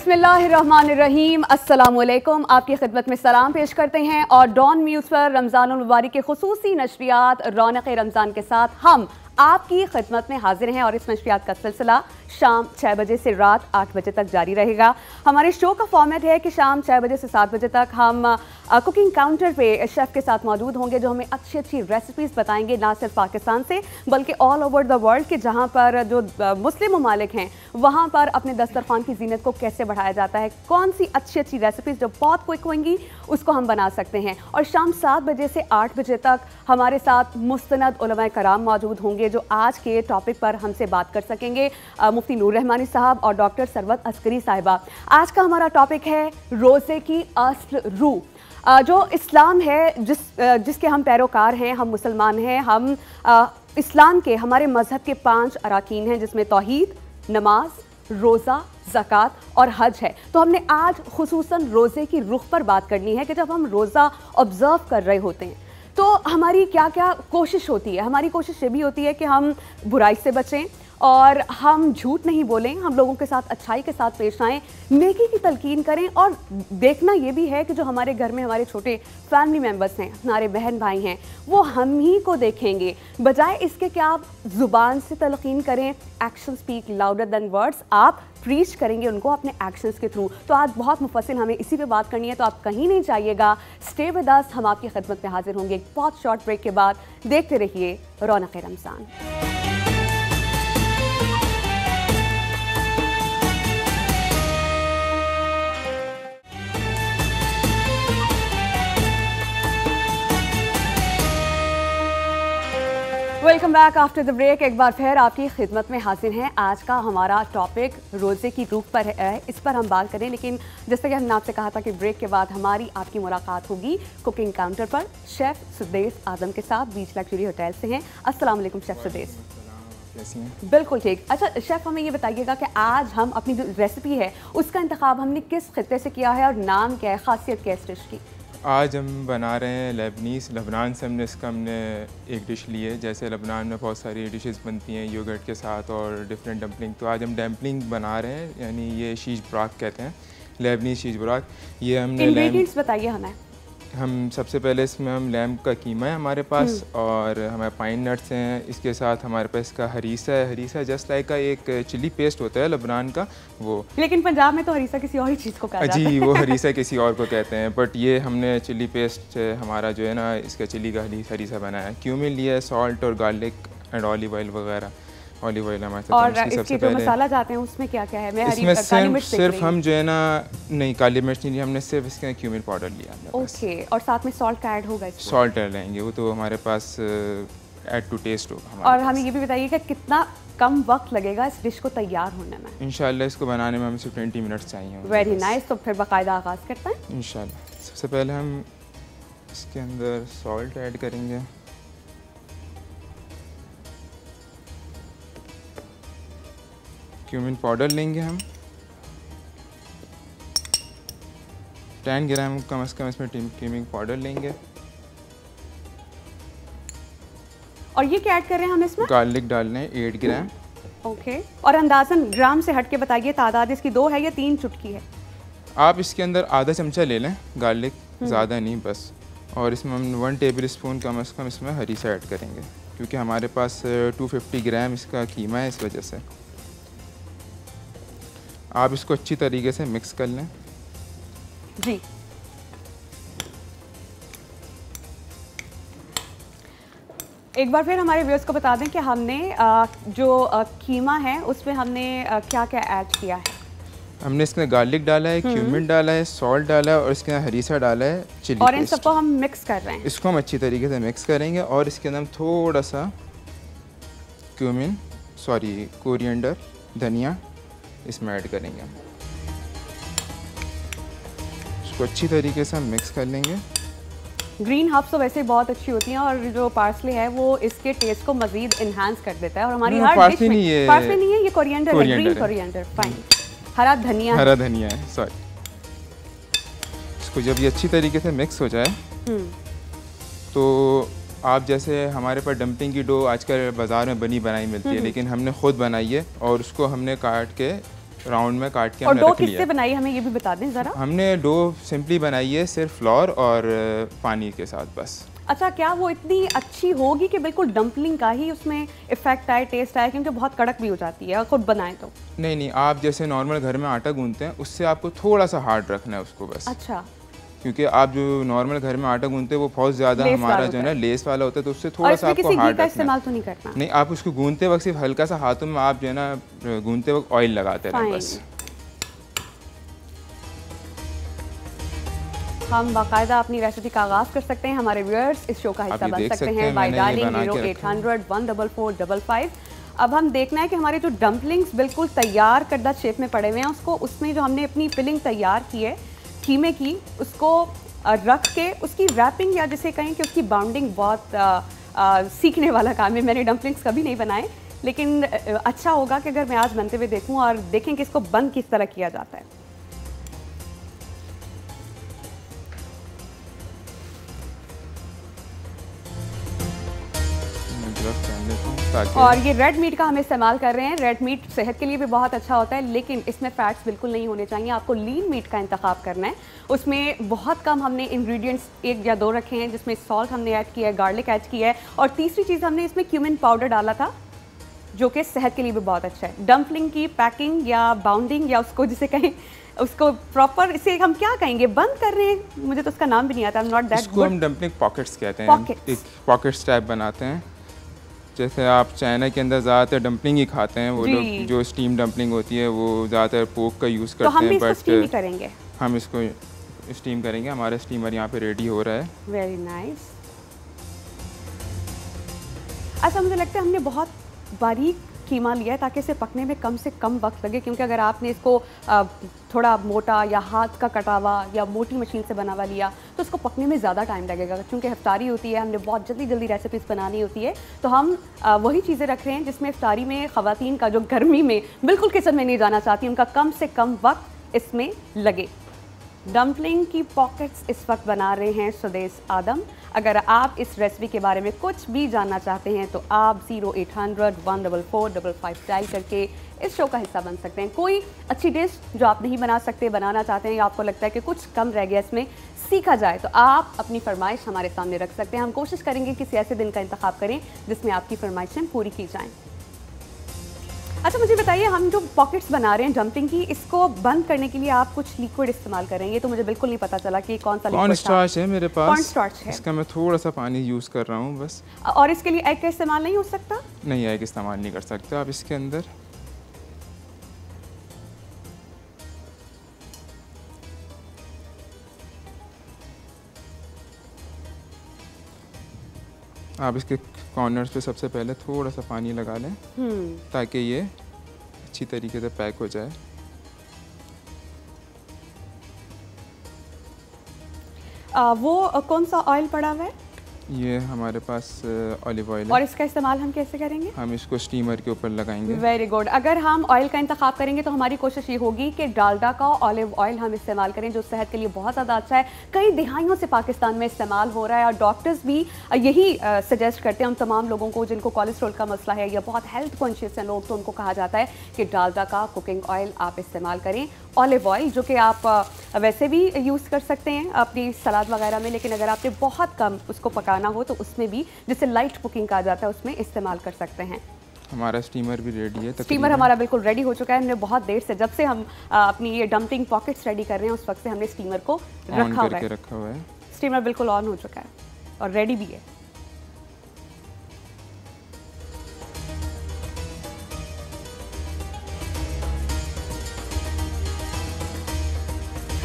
बिस्मिल्लाहिर्रहमानिर्रहीम, अस्सलामुअलैकुम। आपकी खिदमत में सलाम पेश करते हैं और डॉन न्यूज़ पर रमज़ानुल मुबारक के खुसूसी नशरियात रौनक रमज़ान के साथ हम आपकी खिदमत में हाजिर हैं और इस नशरियात का सिलसिला शाम 6 बजे से रात 8 बजे तक जारी रहेगा। हमारे शो का फॉर्मेट है कि शाम 6 बजे से 7 बजे तक हम कुकिंग काउंटर पे शेफ़ के साथ मौजूद होंगे जो हमें अच्छी अच्छी रेसिपीज़ बताएंगे, ना सिर्फ पाकिस्तान से बल्कि ऑल ओवर द वर्ल्ड के जहाँ पर जो मुस्लिम ममालिक हैं वहाँ पर अपने दस्तरखान की जीनत को कैसे बढ़ाया जाता है, कौन सी अच्छी अच्छी रेसिपीज़ जो बहुत क्विक होंगी उसको हम बना सकते हैं। और शाम 7 बजे से 8 बजे तक हमारे साथ मुस्तनद उलमाए कराम मौजूद होंगे जो आज के टॉपिक पर हमसे बात कर सकेंगे, मुफ्ती नूर रहमानी साहब और डॉक्टर सरवत अस्करी साहिबा। आज का हमारा टॉपिक है रोज़े की असल रूह। जो इस्लाम है जिसके हम पैरोकार हैं, हम मुसलमान हैं, हम इस्लाम के हमारे मज़हब के 5 अराकीन हैं जिसमें तौहीद, नमाज, रोज़ा, ज़कात और हज है। तो हमने आज खुसूसन रोज़े की रुख पर बात करनी है कि जब हम रोज़ा ऑब्ज़र्व कर रहे होते हैं तो हमारी क्या क्या कोशिश होती है। हमारी कोशिश ये भी होती है कि हम बुराई से बचें और हम झूठ नहीं बोलें, हम लोगों के साथ अच्छाई के साथ पेश आएँ, नेकी की तलकीन करें। और देखना ये भी है कि जो हमारे घर में हमारे छोटे फैमिली मेम्बर्स हैं, हमारे बहन भाई हैं, वो हम ही को देखेंगे, बजाय इसके कि आप ज़ुबान से तलकीन करें। Action speak louder than words, आप प्रीच करेंगे उनको अपने एक्शंस के थ्रू। तो आज बहुत मुफस्सिल हमें इसी पे बात करनी है, तो आप कहीं नहीं जाइएगा, स्टे विद अस। हम आपकी खिदमत में हाजिर होंगे एक बहुत शॉर्ट ब्रेक के बाद। देखते रहिए Raunak Ramzan. Welcome back after the break. एक बार फिर आपकी खिदमत में हाजिर हैं। आज का हमारा टॉपिक रोज़े की रूह पर है, इस पर हम बात करें। लेकिन जैसे कि हमने आपसे कहा था कि ब्रेक के बाद हमारी आपकी मुलाकात होगी कुकिंग काउंटर पर शेफ़ सुदेश आदम के साथ, बीच लग्जरी होटल से हैं। अस्सलाम वालेकुम शेफ़ सुदेश। कैसी हैं? बिल्कुल ठीक। अच्छा शेफ़, हमें ये बताइएगा कि आज हम अपनी जो रेसिपी है उसका इंतखाब हमने किस खित्ते से किया है और नाम क्या है, खासियत क्या है इस डिश की? आज हम बना रहे हैं लेबनान से हमने एक डिश ली है। जैसे लेबनान में बहुत सारी डिशेस बनती हैं योगर्ट के साथ और डिफरेंट डम्पलिंग, तो आज हम डम्पलिंग बना रहे हैं, यानी ये शीश बुराक कहते हैं, लेबनीज़ शीश बुराक। ये हमने इंग्रेडिएंट्स बताइए हमें। हम सबसे पहले इसमें हम लैम्ब का कीमा है हमारे पास और हमारे पाइन नट्स हैं। इसके साथ हमारे पास इसका हरीसा है। हरीसा जस्ट लाइक का एक चिली पेस्ट होता है लेबनान का वो, लेकिन पंजाब में तो हरीसा किसी और ही चीज़ को कहते हैं। जी, वो हरीसा किसी और को कहते हैं, बट ये हमने चिली पेस्ट हमारा जो है ना, इसका चिली का हरीसा बनाया है। क्यूमिन लिया है, सॉल्ट और गार्लिक एंड ऑलिव ऑयल वगैरह। ऑलिव ऑयल हमारे साथ। और इसके जो मसाला जाते हैं उसमें क्या क्या है? मैं इसमें सिर्फ हम जो है ना, नहीं काली मिर्च नहीं, हमने सिर्फ इसके क्यूमिन पाउडर लिया। ओके, और साथ में सॉल्ट का ऐड होगा इसमें? सॉल्ट ऐड लेंगे, वो तो हमारे पास ऐड टू टेस्ट होगा। और हमें ये भी बताइए कि कितना कम वक्त लगेगा इस डिश को तैयार होने में? इंशाल्लाह इसको बनाने में हमें सिर्फ 20 मिनट्स चाहिए। Very nice. तो फिर बाकायदा आगाज़ करते हैं इंशाल्लाह। सबसे पहले हम इसके अंदर सॉल्ट ऐड करेंगे। क्यूमिन पाउडर लेंगे हम 10 ग्राम कम से कम इसमें क्यूमिन पाउडर लेंगे। और ये क्या ऐड कर रहे हैं हम इसमें? गार्लिक डालने हैं 8 ग्राम। ओके, और अंदाज़न ग्राम से हट के बताइए, तादाद इसकी 2 है या 3 चुटकी है? आप इसके अंदर आधा चमचा ले लें गार्लिक, ज़्यादा नहीं बस। और इसमें हम 1 टेबल स्पून कम से कम इसमें हरीसा ऐड करेंगे क्योंकि हमारे पास 250 ग्राम इसका कीमा है, इस वजह से। आप इसको अच्छी तरीके से मिक्स कर लें। जी, एक बार फिर हमारे व्यूअर्स को बता दें कि हमने जो कीमा है उसमें हमने क्या क्या ऐड किया है। हमने इसमें गार्लिक डाला है, क्यूमिन डाला है, सॉल्ट डाला है और इसके अंदर हरीसा डाला है, चिली और इन पेस्ट। सबको हम मिक्स कर रहे हैं। इसको हम अच्छी तरीके से मिक्स करेंगे और इसके अंदर हम थोड़ा सा कोरिएंडर, धनिया इसमें ऐड करेंगे। इसको अच्छी तरीके से हम मिक्स कर लेंगे। ग्रीन हर्ब्स तो वैसे बहुत अच्छी होती हैं और जो पार्सले है वो इसके टेस्ट को मजीद इन्हांस कर देता है। और हमारी हर डिश में पार्सले नहीं है, ये कोरिएंडर है, ग्रीन कोरिएंडर, फाइन, हरा धनिया है, सॉरी। इसको जब ये अच्छी तरीके से मिक्स हो जाए तो आप जैसे हमारे पास डम्पलिंग की डो आजकल बाज़ार में बनी बनाई मिलती है, लेकिन हमने ख़ुद बनाई है और उसको हमने काट के राउंड में काट के और हमने डो रख लिया। किससे बनाई हमें ये भी बता दें ज़रा। हमने डो सिंपली बनाई है सिर्फ फ्लोर और पानी के साथ बस। अच्छा, क्या वो इतनी अच्छी होगी कि बिल्कुल डंपलिंग का ही उसमें इफेक्ट आए, टेस्ट आए? क्योंकि बहुत कड़क भी हो जाती है खुद बनाएं तो। नहीं नहीं, आप जैसे नॉर्मल घर में आटा गूंथते हैं उससे आपको थोड़ा सा हार्ड रखना है उसको बस। अच्छा, क्योंकि आप जो नॉर्मल घर में आटा गूंथते हैं वो बहुत ज़्यादा हमारा जो है ना लेस वाला होता है, तो उससे थोड़ा सा आपको हार्ड रखना है। इस्तेमाल तो नहीं करना। नहीं, आप उसको गूंथते वक्त सिर्फ हल्का सा हाथों में आप जो है ना गूंथते वक्त ऑयल लगाते रहें बस। हम बाकायदा अपनी रेसिपी का आगाज़ कर सकते हैं। हमारे व्यूअर्स इस शो का हिस्सा बन सकते हैं बाय डायलिंग 0800 144 55। अब हम देखना है कि हमारे जो डम्पलिंग्स बिल्कुल तैयार करदा शेप में पड़े हुए हैं उसको, उसमें जो हमने अपनी फिलिंग तैयार की है कीमे की, उसको रख के उसकी रैपिंग या जिसे कहें कि उसकी बाउंडिंग बहुत सीखने वाला काम है। मैंने डम्पलिंग्स कभी नहीं बनाए, लेकिन अच्छा होगा कि अगर मैं आज बनते हुए देखूं और देखें कि इसको बंद किस तरह किया जाता है। और ये रेड मीट का हम इस्तेमाल कर रहे हैं। रेड मीट सेहत के लिए भी बहुत अच्छा होता है, लेकिन इसमें फैट्स बिल्कुल नहीं होने चाहिए। आपको लीन मीट का इंतखाब करना है। उसमें बहुत कम हमने इंग्रेडिएंट्स 1 या 2 रखे हैं, जिसमें सॉल्ट हमने ऐड किया है, गार्लिक ऐड किया है, और तीसरी चीज़ हमने इसमें क्यूमिन पाउडर डाला था जो कि सेहत के लिए भी बहुत अच्छा है। डम्पलिंग की पैकिंग या बाउंडिंग या उसको जिसे कहें उसको प्रॉपर, इसे हम क्या कहेंगे, बंद कर रहे हैं, मुझे तो उसका नाम भी नहीं आता। Not that good. हम डम्पलिंग पॉकेट्स कहते हैं। एक पॉकेट्स टाइप बनाते हैं। जैसे आप चाइना के अंदर ज़्यादातर डम्पलिंग ही खाते हैं, वो लोग जो स्टीम डम्पलिंग होती है वो ज़्यादातर पोक का यूज़ करते हैं, बट हम इसको स्टीम करेंगे। हमारा स्टीमर यहाँ पे रेडी हो रहा है। Very nice. अच्छा, मुझे लगता है हमने बहुत बारीक कीमा लिया है ताकि इसे पकने में कम से कम वक्त लगे, क्योंकि अगर आपने इसको थोड़ा मोटा या हाथ का कटा हुआ या मोटी मशीन से बना हुआ लिया तो इसको पकने में ज़्यादा टाइम लगेगा। क्योंकि इफ्तारी होती है, हमने बहुत जल्दी जल्दी रेसिपीज़ बनानी होती है, तो हम वही चीज़ें रख रहे हैं जिसमें इफ्तारी में ख़वातीन का जो गर्मी में बिल्कुल किचन में नहीं जाना चाहती, उनका कम से कम वक्त इसमें लगे। डम्पलिंग की पॉकेट्स इस वक्त बना रहे हैं सुदेश आदम। अगर आप इस रेसिपी के बारे में कुछ भी जानना चाहते हैं तो आप 0800 144 55 डायल करके इस शो का हिस्सा बन सकते हैं। कोई अच्छी डिश जो आप नहीं बना सकते, बनाना चाहते हैं, या आपको लगता है कि कुछ कम रह गया इसमें, सीखा जाए, तो आप अपनी फरमाइश हमारे सामने रख सकते हैं। हम कोशिश करेंगे किसी ऐसे दिन का इंतखाब करें जिसमें आपकी फरमाइशें पूरी की जाएँ। अच्छा, मुझे बताइए, हम जो पॉकेट्स बना रहे हैं डम्पलिंग की, इसको बंद करने के लिए आप कुछ लिक्विड इस्तेमाल कर रहे हैं। ये तो मुझे बिल्कुल नहीं पता चला कि कौन सा लिक्विड था। कॉर्नस्टार्च है मेरे पास। कॉर्नस्टार्च है, इसका मैं थोड़ा सा पानी यूज़ कर रहा हूँ बस। और इसके लिए एग का इस्तेमाल नहीं हो सकता? नहीं, एग इस्तेमाल नहीं कर सकते आप इसके अंदर। आप इसके कॉर्नर्स पे सबसे पहले थोड़ा सा पानी लगा लें ताकि ये अच्छी तरीके से पैक हो जाए। वो कौन सा ऑयल पड़ा हुआ है? ये हमारे पास ऑलिव ऑयल है। और इसका इस्तेमाल हम कैसे करेंगे? हम इसको स्टीमर के ऊपर लगाएंगे। Very good. अगर हम ऑयल का इंतखाब करेंगे तो हमारी कोशिश ये होगी कि डालडा का ऑलिव ऑयल हम इस्तेमाल करें, जो सेहत के लिए बहुत ज़्यादा अच्छा है। कई दिहाइयों से पाकिस्तान में इस्तेमाल हो रहा है और डॉक्टर्स भी यही सजेस्ट करते हैं हम तमाम लोगों को जिनको कोलेस्ट्रॉल का मसला है या बहुत हेल्थ कॉन्शियस हैं लोग, तो उनको कहा जाता है कि डालडा का कुकिंग ऑयल आप इस्तेमाल करें। ऑलिव ऑयल जो कि आप वैसे भी यूज़ कर सकते हैं अपनी सलाद वगैरह में, लेकिन अगर आपने बहुत कम उसको पकाना हो तो उसमें भी, जिसे लाइट कुकिंग कहा जाता है, उसमें इस्तेमाल कर सकते हैं। हमारा स्टीमर भी रेडी है। स्टीमर हमारा बिल्कुल रेडी हो चुका है। हमने बहुत देर से, जब से हम अपनी ये डम्पलिंग पॉकेट्स रेडी कर रहे हैं, उस वक्त से हमने स्टीमर को रखा हुआ है। स्टीमर बिल्कुल ऑन हो चुका है और रेडी भी है।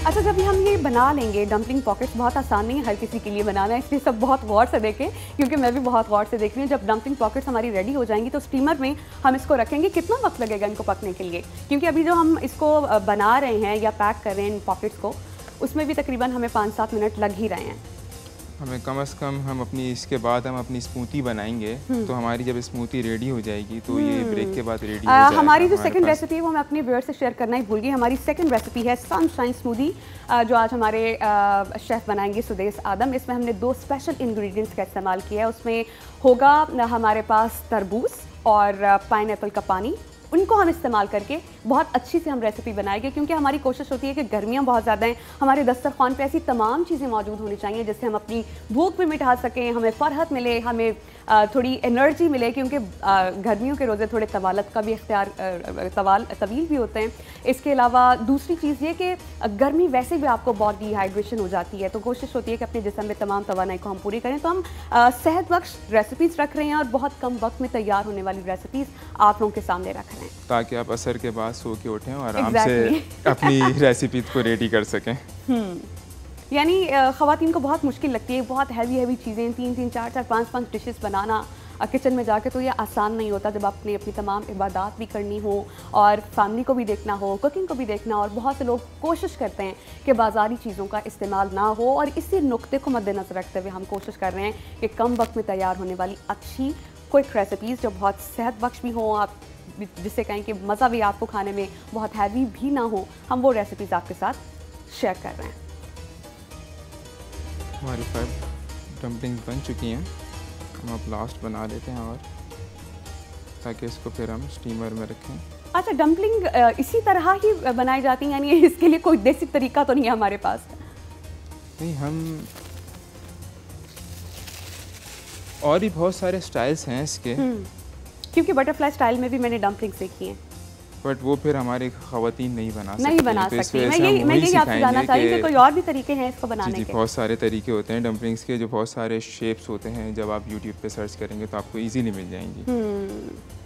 अच्छा, जब हम ये बना लेंगे डम्पलिंग पॉकेट्स, बहुत आसान नहीं है हर किसी के लिए बनाना, इसलिए सब बहुत गौर से देखें, क्योंकि मैं भी बहुत गौर से देख रही हूँ। जब डम्पलिंग पॉकेट्स हमारी रेडी हो जाएंगी तो स्टीमर में हम इसको रखेंगे। कितना वक्त लगेगा इनको पकने के लिए? क्योंकि अभी जो हम इसको बना रहे हैं या पैक कर रहे हैं इन पॉकेट्स को, उसमें भी तकरीबन हमें 5-7 मिनट लग ही रहे हैं। हमें कम से कम, हम अपनी इसके बाद हम अपनी स्मूथी बनाएंगे, तो हमारी जब स्मूथी रेडी हो जाएगी तो ये ब्रेक के बाद रेडी हो जाएगा। हमारी जो सेकंड रेसिपी है वो मैं अपने व्यूअर्स से शेयर करना ही भूल गई। हमारी सेकंड रेसिपी है सनशाइन स्मूदी, जो आज हमारे शेफ़ बनाएंगे सुदेश आदम। इसमें हमने 2 स्पेशल इंग्रेडिएंट्स का इस्तेमाल किया है। उसमें होगा हमारे पास तरबूज और पाइनएप्पल का पानी, उनको हम इस्तेमाल करके बहुत अच्छी से हम रेसिपी बनाएंगे, क्योंकि हमारी कोशिश होती है कि गर्मियाँ बहुत ज़्यादा हैं, हमारे दस्तरखान पे ऐसी तमाम चीज़ें मौजूद होनी चाहिए जिससे हम अपनी भूख भी मिटा सकें, हमें फ़रहत मिले, हमें थोड़ी एनर्जी मिले, क्योंकि गर्मियों के रोज़े थोड़े तवालत का भी इख्तियार तवील भी होते हैं। इसके अलावा दूसरी चीज़ ये कि गर्मी वैसे भी आपको बहुत डिहाइड्रेशन हो जाती है, तो कोशिश होती है कि अपने जिस्म में तमाम तवानाई को हम पूरी करें। तो हम सेहत बख्श रेसिपीज़ रख रहे हैं और बहुत कम वक्त में तैयार होने वाली रेसिपीज़ आप लोगों के सामने रख रहे हैं, ताकि आप असर के बाद सो के उठें और आराम से अपनी रेसिपी को रेडी कर सकें। यानी ख़वातीन को बहुत मुश्किल लगती है, बहुत हैवी चीज़ें 3-3, 4-4, 5-5 डिशेस बनाना किचन में जाके, तो ये आसान नहीं होता जब आपने अपनी तमाम इबादत भी करनी हो और फैमिली को भी देखना हो, कुकिंग को भी देखना हो। और बहुत से लोग कोशिश करते हैं कि बाज़ारी चीज़ों का इस्तेमाल ना हो, और इसी नुक्ते को मद्देनज़र रखते हुए हम कोशिश कर रहे हैं कि कम वक्त में तैयार होने वाली अच्छी क्विक रेसिपीज़ जो बहुत सेहत बख्श भी हों, आप जिससे कहें कि मज़ा भी आपको खाने में, बहुत हैवी भी ना हो, हम वो रेसिपीज़ आपके साथ शेयर कर रहे हैं। हमारी 5 डम्पलिंग बन चुकी हैं, हम अब लास्ट बना लेते हैं, और ताकि इसको फिर हम स्टीमर में रखें। अच्छा, डम्पलिंग इसी तरह ही बनाई जाती हैं, यानी इसके लिए कोई देसी तरीका तो नहीं है हमारे पास? नहीं, हम और भी बहुत सारे स्टाइल्स हैं इसके, क्योंकि बटरफ्लाई स्टाइल में भी मैंने डम्पलिंग सीखी हैं, बट वो फिर हमारी ख़वातीन नहीं बना सकती। मैं यही आपसे जानना चाह रही थी, कोई और भी तरीके हैं इसको बनाने के? बहुत सारे तरीके होते हैं डम्पलिंग्स के, जो बहुत सारे शेप्स होते हैं, जब आप यूट्यूब पे सर्च करेंगे तो आपको इजीली मिल जाएंगी।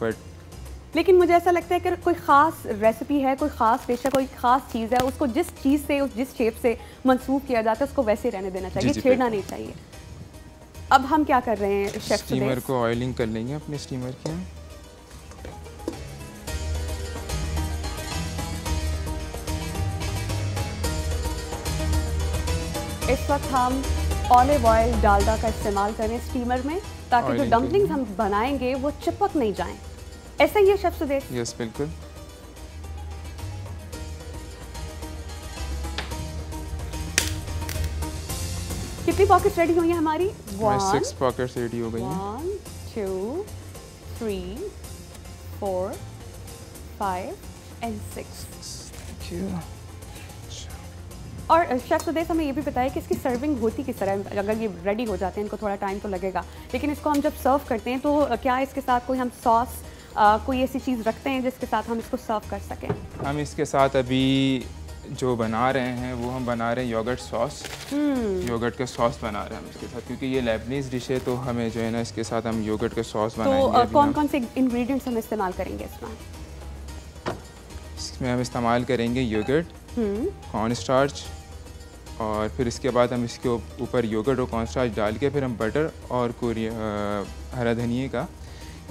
बट लेकिन मुझे ऐसा लगता है कि कोई ख़ास रेसिपी है, कोई ख़ास डिश है, कोई ख़ास चीज़ है, उसको जिस चीज़ से, जिस शेप से मंसूब किया जाता है उसको वैसे रहने देना चाहिए, छेड़ना नहीं चाहिए। अब हम क्या कर रहे हैं शेफ? स्टीमर को ऑयलिंग कर लेंगे अपने स्टीमर के। इस वक्त हम ऑलिव ऑयल डालडा का इस्तेमाल करें स्टीमर में, ताकि जो डम्पलिंग्स हम बनाएंगे वो चिपक नहीं जाएं। ऐसा ही है शेफ सुदेश? यस, बिल्कुल। कितनी पॉकेट्स रेडी हुई हैं हमारी? 6 पॉकेट्स रेडी हो गई हैं। 1, 2, 3, 4, 5 and 6। Thank you. और शेफ सुदेश हमें ये भी बताया कि इसकी सर्विंग होती किस तरह? अगर ये रेडी हो जाते हैं, इनको थोड़ा टाइम तो लगेगा, लेकिन इसको हम जब सर्व करते हैं तो क्या इसके साथ कोई हम सॉस, कोई ऐसी चीज़ रखते हैं जिसके साथ हम इसको सर्व कर सकें? हम इसके साथ अभी जो बना रहे हैं वो हम बना रहे हैं योगर्ट सॉस। योगर्ट का सॉस बना रहे हैं हम इसके साथ, क्योंकि ये लेबनीज़ डिश है, तो हमें जो है ना इसके साथ हम योगर्ट का सॉस बनाएंगे। तो कौन कौन से इंग्रेडिएंट्स हम इस्तेमाल करेंगे इसमें? इसमें हम इस्तेमाल करेंगे योगर्ट, कॉर्न स्टार्च, और फिर इसके बाद हम इसके ऊपर योगर्ट और कॉर्न स्टार्च डाल के फिर हम बटर और हरा धनिया का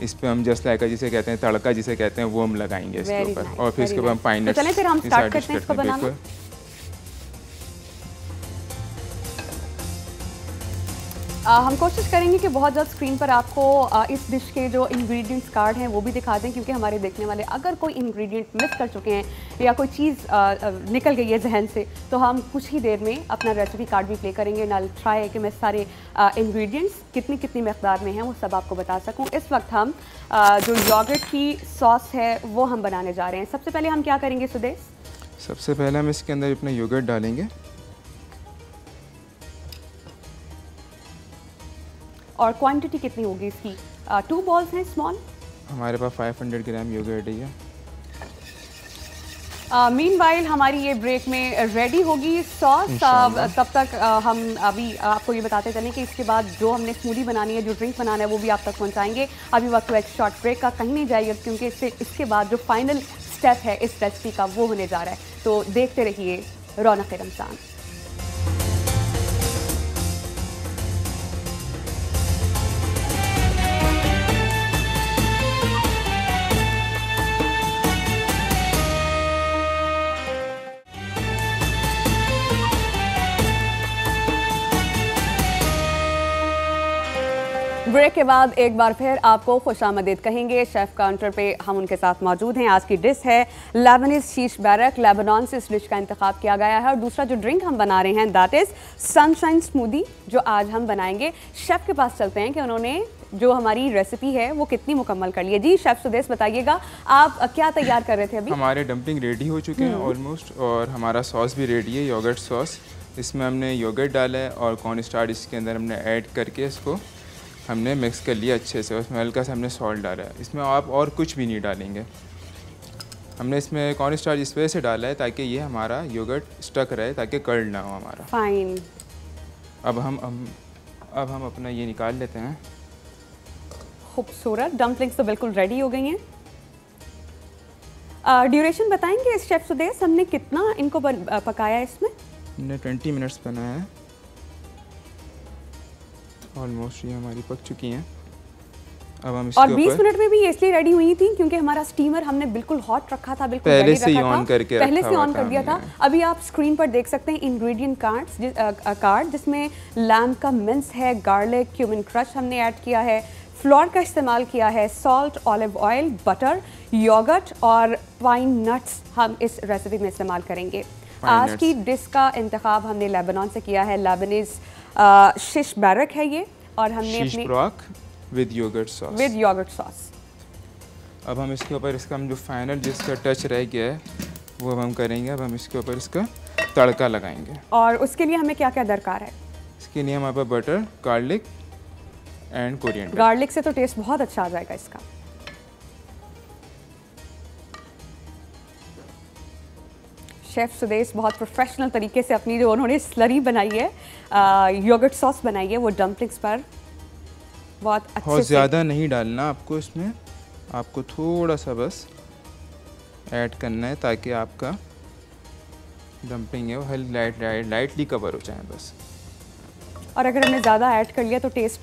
इस पे हम जस्ट लाइक जिसे कहते हैं तड़का जिसे कहते हैं वो हम लगाएंगे इसके ऊपर, और फिर इसके बाद हम पाइन नट्स। चलें फिर हम स्टार्ट करते हैं इसको बनाना। हम कोशिश करेंगे कि बहुत जल्द स्क्रीन पर आपको इस डिश के जो इंग्रेडिएंट्स कार्ड हैं वो भी दिखा दें, क्योंकि हमारे देखने वाले अगर कोई इंग्रेडिएंट मिस कर चुके हैं या कोई चीज़ निकल गई है जहन से, तो हम कुछ ही देर में अपना रेसिपी कार्ड भी प्ले करेंगे। नाल ट्राई है कि मैं सारे इंग्रेडिएंट्स कितनी मकदार में हैं वो सब आपको बता सकूँ। इस वक्त हम जो योगर्ट की सॉस है वो हम बनाने जा रहे हैं। सबसे पहले हम क्या करेंगे सुदेश? सबसे पहले हम इसके अंदर अपना योगर्ट डालेंगे, और क्वांटिटी कितनी होगी इसकी? 2 बॉल्स हैं स्मॉल। हमारे पास 500 ग्राम योगर्ट है। मीनवाइल हमारी ये ब्रेक में रेडी होगी सॉस। तब तक हम अभी आपको ये बताते चलें कि इसके बाद जो हमने स्मूदी बनानी है, जो ड्रिंक बनाना है, वो भी आप तक पहुंचाएंगे। अभी वक्त एक शॉर्ट ब्रेक का, कहीं नहीं जाइए, क्योंकि इसके बाद जो फाइनल स्टेप है इस रेसिपी का वो होने जा रहा है। तो देखते रहिए रौनक रमज़ान। ब्रेक के बाद एक बार फिर आपको खुशामदीद कहेंगे। शेफ़ काउंटर पे हम उनके साथ मौजूद हैं। आज की डिश है लेबनीज़ शीश बैरक। लेबनान से इस डिश का इंतखाब किया गया है। और दूसरा जो ड्रिंक हम बना रहे हैं दैट इज़ सनशाइन स्मूदी, जो आज हम बनाएंगे। शेफ़ के पास चलते हैं कि उन्होंने जो हमारी रेसिपी है वो कितनी मुकम्मल कर ली है। जी शेफ सुदेश बताइएगा, आप क्या तैयार कर रहे थे अभी? हमारे डम्पलिंग रेडी हो चुके हैं ऑलमोस्ट, और हमारा सॉस भी रेडी है, योगर्ट सॉस। इसमें हमने योगर्ट डाला है और कॉर्न स्टार्च इसके अंदर हमने ऐड करके इसको हमने मिक्स कर लिया अच्छे से। उसमें हल्का सा हमने सॉल्ट डाला है। इसमें आप और कुछ भी नहीं डालेंगे। हमने इसमें कॉर्न स्टार्च इस वजह से डाला है ताकि ये हमारा योगर्ट स्टक रहे, ताकि कर्ड ना हो हमारा। फाइन। अब हम अपना ये निकाल लेते हैं। खूबसूरत डम्पलिंग्स तो बिल्कुल रेडी हो गई हैं। ड्यूरेशन बताएंगे शेफ सुदेश, हमने कितना इनको पकाया है इसमें? हमने 20 मिनट्स बनाया है। ऑलमोस्ट ये हमारी पक चुकी हैं। अब हम इसके और 20 मिनट में भी ये इसलिए रेडी हुई थी क्योंकि हमारा स्टीमर हमने बिल्कुल हॉट रखा था, बिल्कुल पहले से ही ऑन करके पहले से ऑन कर दिया था। अभी आप स्क्रीन पर देख सकते हैं इंग्रेडिएंट कार्ड, जिसमें लैम्ब का मिंस है, गार्लिक, क्यूमिन क्रश हमने ऐड किया है, फ्लोर का इस्तेमाल किया है, salt, olive oil, butter, yogurt और पाइन नट्स हम इस रेसिपी में इस्तेमाल करेंगे। आज की डिश का इंतखाब हमने लेबनान से किया है, लेबनीज शिश बैरक है ये, और हमने अपनी विद योगर्ट सॉस। अब हम इसके ऊपर इसका हम जो फाइनल जिसका टच रह गया है वो हम करेंगे। अब हम इसके ऊपर इसका तड़का लगाएंगे। और उसके लिए हमें क्या क्या दरकार है? इसके लिए हमारे पास butter, garlic and coriander. Garlic से तो टेस्ट बहुत अच्छा आ जाएगा इसका। शेफ सुदेश बहुत प्रोफेशनल तरीके से अपनी जो उन्होंने स्लरी बनाई है, योगर्ट सॉस बनाई है, वो डम्पलिंग्स पर बहुत अच्छे बहुत ज़्यादा नहीं डालना आपको इसमें, आपको थोड़ा सा बस ऐड करना है ताकि आपका डम्पलिंग है वो लाइटली कवर हो जाए बस। और अगर हमने ज़्यादा ऐड कर लिया तो टेस्ट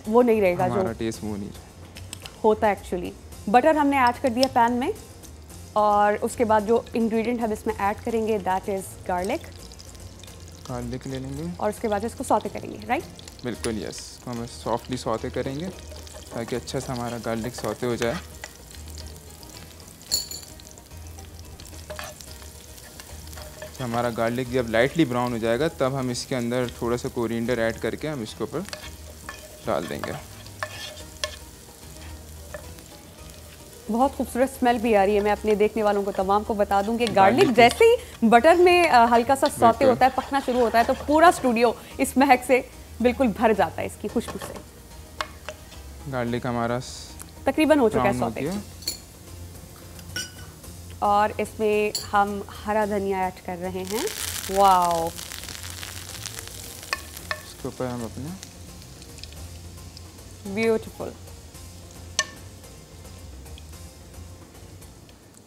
वो नहीं रहेगा, हमारा जो टेस्ट वो नहीं रहेगा होता एक्चुअली। बटर हमने ऐड कर दिया पैन में, और उसके बाद जो इंग्रेडिएंट हम इसमें ऐड करेंगे दैट इज़ गार्लिक ले लेंगे, और उसके बाद इसको सौते करेंगे, राइट? बिल्कुल यस। तो हम सॉफ्टली सौते करेंगे ताकि अच्छा सा हमारा गार्लिक सौते हो जाए। तो हमारा गार्लिक जब लाइटली ब्राउन हो जाएगा तब हम इसके अंदर थोड़ा सा कोरिएंडर ऐड करके हम इसके ऊपर डाल देंगे। बहुत खूबसूरत स्मेल भी आ रही है। मैं अपने देखने वालों को तमाम को बता दूं कि गार्लिक जैसे ही बटर में हल्का सा सौते होता है, पकना शुरू होता है, तो पूरा स्टूडियो इस महक से बिल्कुल भर जाता है, इसकी खुशबू से। गार्लिक हमारा तकरीबन हो चुका है सौते, और इसमें हम हरा धनिया ऐड कर रहे हैं। वाओ! इसके ऊपर हम अपने ब्यूटीफुल,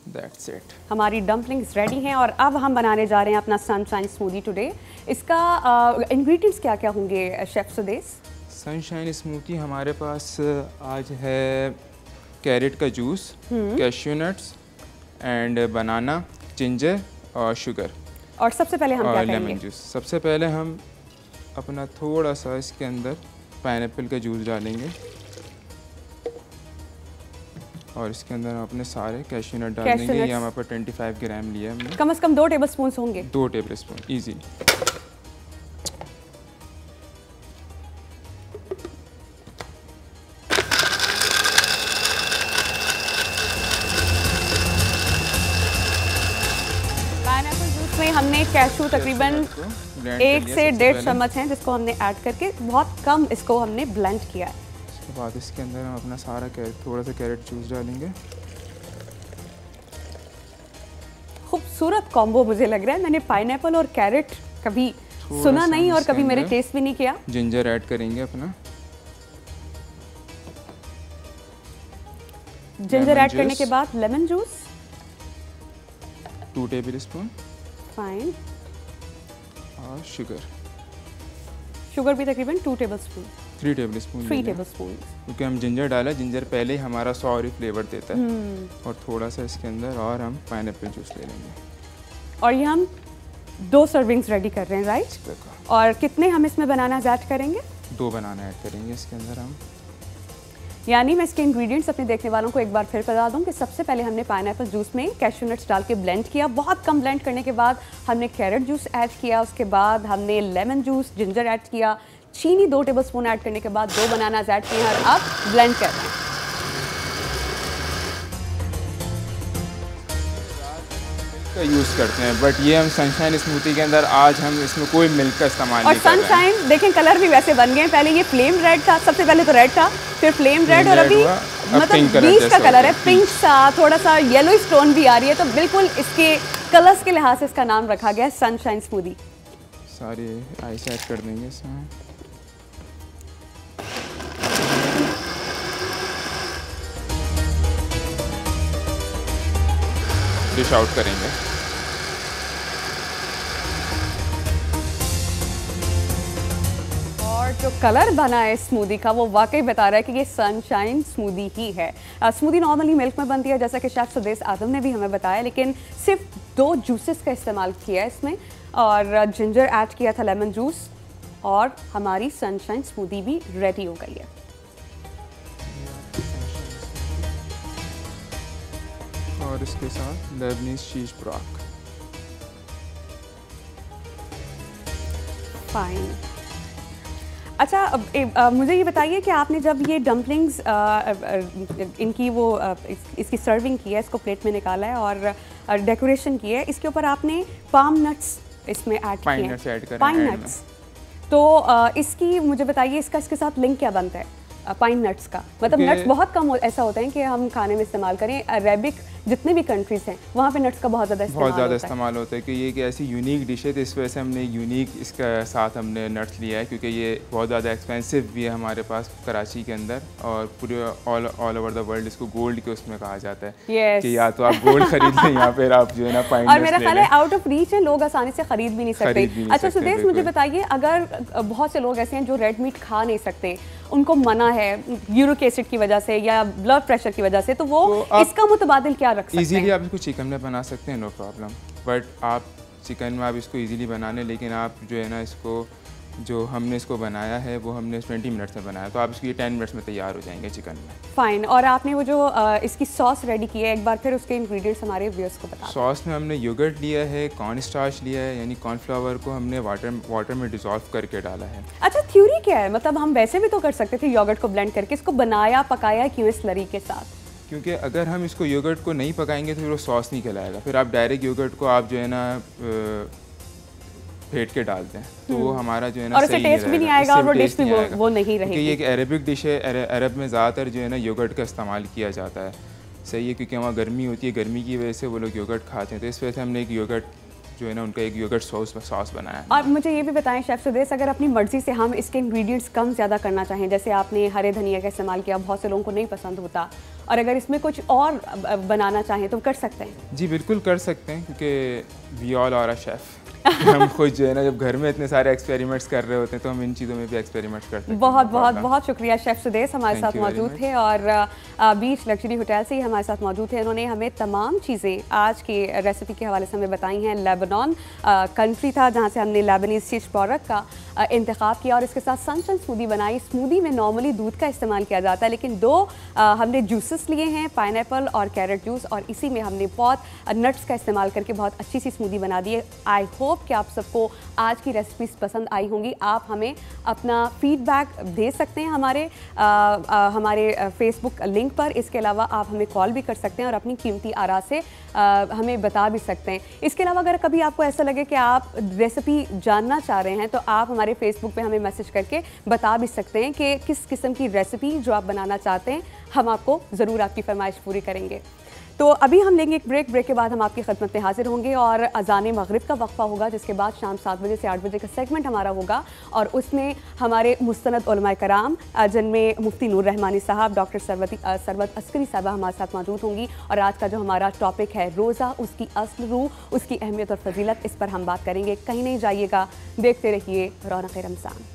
दैट्स इट। हमारी डम्पलिंग्स रेडी हैं और अब हम बनाने जा रहे हैं अपना सनशाइन स्मूदी टुडे। इसका इंग्रेडिएंट्स क्या क्या होंगे शेफ सुदेश? सनशाइन स्मूदी हमारे पास आज है कैरेट का juice, cashew nuts and banana, ginger और शुगर। और सबसे पहले हम क्या करेंगे? Lemon juice. सबसे पहले हम अपना थोड़ा सा इसके अंदर पाइनएप्पल का जूस डालेंगे, और इसके अंदर हम अपने सारे कैश्यू नट डाल देंगे। ये हमारे पास 25 ग्राम लिया हमने। कम से कम 2 टेबलस्पून होंगे। 2 टेबलस्पून इजीली। पाइनएप्पल जूस में हमने कैशू तकरीबन 1 से 1.5 चम्मच हैं, जिसको हमने ऐड करके बहुत कम इसको हमने ब्लेंड किया है। उसके बाद इसके अंदर हम अपना सारा थोड़ा सा कैरेट जूस डालेंगे। खूबसूरत कॉम्बो मुझे लग रहा है। मैंने पाइनएप्पल और कैरेट कभी सुना नहीं और कभी मेरे टेस्ट भी नहीं किया। जिंजर ऐड करेंगे अपना। जिंजर ऐड करने के बाद लेमन जूस 2 टेबलस्पून। फाइन। और शुगर भी तकरीबन 2 टेबलस्पून। 3 टेबलस्पून। 3 टेबलस्पून, क्योंकि हम जिंजर डाला, जिंजर पहले ही हमारा सॉरी फ्लेवर देता है। और थोड़ा सा इसके अंदर और हम पाइनएप्पल जूस ले लेंगे। और ये हम 2 सर्विंग्स रेडी कर रहे हैं, राइट? और कितने हम इसमें बनाना ऐड करेंगे? 2 बनाना ऐड करेंगे इसके अंदर हम। यानी मैं इसके इंग्रेडिएंट्स अपने देखने वालों को एक बार फिर बता दूं कि सबसे पहले हमने पाइनएप्पल जूस में कैश्यू नट्स डाल के ब्लेंड किया। बहुत कम ब्लेंड करने के बाद हमने कैरेट जूस ऐड किया। उसके बाद हमने लेमन जूस, जिंजर ऐड किया, चीनी 2 टेबलस्पून ऐड करने के बाद 2 बनानास ऐड किए हैं और अब ब्लेंड कर रहे हैं। का यूज़ करते हैं, बट ये हम सनशाइन स्मूदी के अंदर आज हम इसमें कोई मिल्क का इस्तेमाल नहीं कर रहे हैं। और सनशाइन देखें कलर भी वैसे बन गए हैं, पहले ये फ्लेम रेड था, सबसे पहले तो रेड था, फिर फ्लेम रेड और अभी मतलब बीच का कलर है पिंक सा, थोड़ा सा येलो स्टोन भी आ रही है, तो बिल्कुल इसके कलर्स के लिहाज से इसका नाम रखा गया है सनशाइन स्मूदी। सारे आइस ऐड कर देंगे इसमें। डिश आउट करेंगे। और जो कलर बना है स्मूदी का वो वाकई बता रहा है कि ये सनशाइन स्मूदी ही है। स्मूदी नॉर्मली मिल्क में बनती है जैसा कि शेफ सुदेश आदम ने भी हमें बताया, लेकिन सिर्फ 2 जूसेस का इस्तेमाल किया है इसमें और जिंजर ऐड किया था, लेमन जूस, और हमारी सनशाइन स्मूदी भी रेडी हो गई है। और इसके साथ लेबनीज चीज ब्राक। फाइन। अच्छा, मुझे ये बताइए कि आपने जब ये डम्पलिंग्स इनकी वो इसकी सर्विंग की है, इसको प्लेट में निकाला है और डेकोरेशन की है, इसके ऊपर आपने पाम नट्स इसमें ऐड किए हैं। पाइन नट्स, तो इसकी मुझे बताइए इसका इसके साथ लिंक क्या बनता है पाइन नट्स का? मतलब नट्स बहुत कम ऐसा होता है कि हम खाने में इस्तेमाल करें। अरेबिक जितने भी कंट्रीज हैं वहाँ पे नट्स का बहुत ज़्यादा इस्तेमाल होता है कि ये एक ऐसी यूनिक डिश है, तो इस वजह से हमने यूनिक इसका साथ हमने नट्स लिया है, क्योंकि ये बहुत ज़्यादा एक्सपेंसिव भी है हमारे पास कराची के अंदर और पूरे ऑल ओवर द वर्ल्ड इसको गोल्ड के उसमें कहा जाता है। कि या तो आप गोल्ड खरीद लें या फिर आप जो है ना पाइन नट्स। और मेरा ख्याल है आउट ऑफ रीच है, लोग आसानी से खरीद भी नहीं सकते। अच्छा सुदेश, मुझे बताइए अगर बहुत से लोग ऐसे हैं जो रेड मीट खा नहीं सकते, उनको मना है यूरिक एसिड की वजह से या ब्लड प्रेशर की वजह से, तो वो इसका मुतबादिल क्या रख सकते हैं? इजीली आप इसको चिकन में बना सकते हैं, नो प्रॉब्लम, बट आप चिकन में आप इसको इजीली बनाने, लेकिन आप जो है ना इसको जो हमने इसको बनाया है वो हमने 20 मिनट्स में बनाया, तो आप इसको ये 10 मिनट्स में तैयार हो जाएंगे चिकन में। फाइन। और आपने वो जो इसकी सॉस रेडी की है, एक बार फिर उसके इंग्रेडिएंट्स हमारे व्यूअर्स को बता। सॉस में हमने योगर्ट लिया है, कॉर्न स्टार्च लिया है, यानी कॉर्नफ्लावर को हमने वाटर में डिसॉल्व करके डाला है। अच्छा, थ्योरी क्या है? मतलब हम वैसे भी तो कर सकते थे योगर्ट को ब्लेंड करके, इसको बनाया पकाया क्यों इस स्लरी के साथ? क्योंकि अगर हम इसको योगर्ट को नहीं पकाएंगे तो फिर वो सॉस नहीं कहलाएगा, फिर आप डायरेक्ट योगर्ट को आप जो है ना फेंट के डालते हैं तो वो हमारा जो है ना और सही टेस्ट भी नहीं आएगा और वो डिश भी वो नहीं रहेगी। क्योंकि ये एक अरेबिक डिश है, अरब में ज़्यादातर जो है ना योगर्ट का इस्तेमाल किया जाता है, सही है, क्योंकि वहाँ गर्मी होती है, गर्मी की वजह से वो लोग योगर्ट खाते हैं, तो इस वजह से हमने एक योगर्ट जो है ना उनका एक योगर्ट सॉस बनाया है। और मुझे ये भी बताएं शेफ सुदेश, अगर अपनी मर्जी से हम इसके इंग्रेडिएंट्स कम ज़्यादा करना चाहें, जैसे आपने हरे धनिया का इस्तेमाल किया, बहुत से लोगों को नहीं पसंद होता, और अगर इसमें कुछ और बनाना चाहें तो कर सकते हैं? जी बिल्कुल कर सकते हैं, क्योंकि we all are a chef. हम खुद जो है ना जब घर में इतने सारे एक्सपेरिमेंट्स कर रहे होते हैं तो हम इन चीज़ों में भी एक्सपेरिमेंट्स करते हैं। बहुत शुक्रिया शेफ सुदेश हमारे साथ मौजूद थे और बीच लग्जरी होटल से ही हमारे साथ मौजूद थे। उन्होंने हमें तमाम चीज़ें आज की रेसिपी के हवाले से हमें बताई हैं। लेबनान कंट्री था जहाँ से हमने लेबनीज फिश प्रोडक्ट का इंतखाब किया और इसके साथ सनशाइन स्मूदी बनाई। स्मूदी में नॉर्मली दूध का इस्तेमाल किया जाता है, लेकिन 2 हमने जूसेस लिए हैं, पाइनएप्पल और कैरेट जूस, और इसी में हमने बहुत नट्स का इस्तेमाल करके बहुत अच्छी सी स्मूदी बना दी है। आई होप कि आप सबको आज की रेसिपीज पसंद आई होंगी। आप हमें अपना फीडबैक दे सकते हैं हमारे फेसबुक लिंक पर। इसके अलावा आप हमें कॉल भी कर सकते हैं और अपनी कीमती आरा से हमें बता भी सकते हैं। इसके अलावा अगर कभी आपको ऐसा लगे कि आप रेसिपी जानना चाह रहे हैं तो आप हमारे फेसबुक पे हमें मैसेज करके बता भी सकते हैं कि किस किस्म की रेसिपी जो आप बनाना चाहते हैं, हम आपको ज़रूर आपकी फरमाइश पूरी करेंगे। तो अभी हम लेंगे एक ब्रेक के बाद हम आपकी खिदमत में हाजिर होंगे और अज़ान मगरिब का वक्फा होगा, जिसके बाद शाम 7 बजे से 8 बजे का सेगमेंट हमारा होगा और उसमें हमारे मुस्तनद उलमाए कराम जिनमें मुफ्ती नूर रहमानी साहब, डॉक्टर सरवत अस्करी साहबा हमारे साथ मौजूद होंगी। और आज का जो हमारा टॉपिक है रोज़ा, उसकी असल रूह, उसकी अहमियत और फजीलत, इस पर हम बात करेंगे। कहीं नहीं जाइएगा, देखते रहिए रौनक रमज़ान।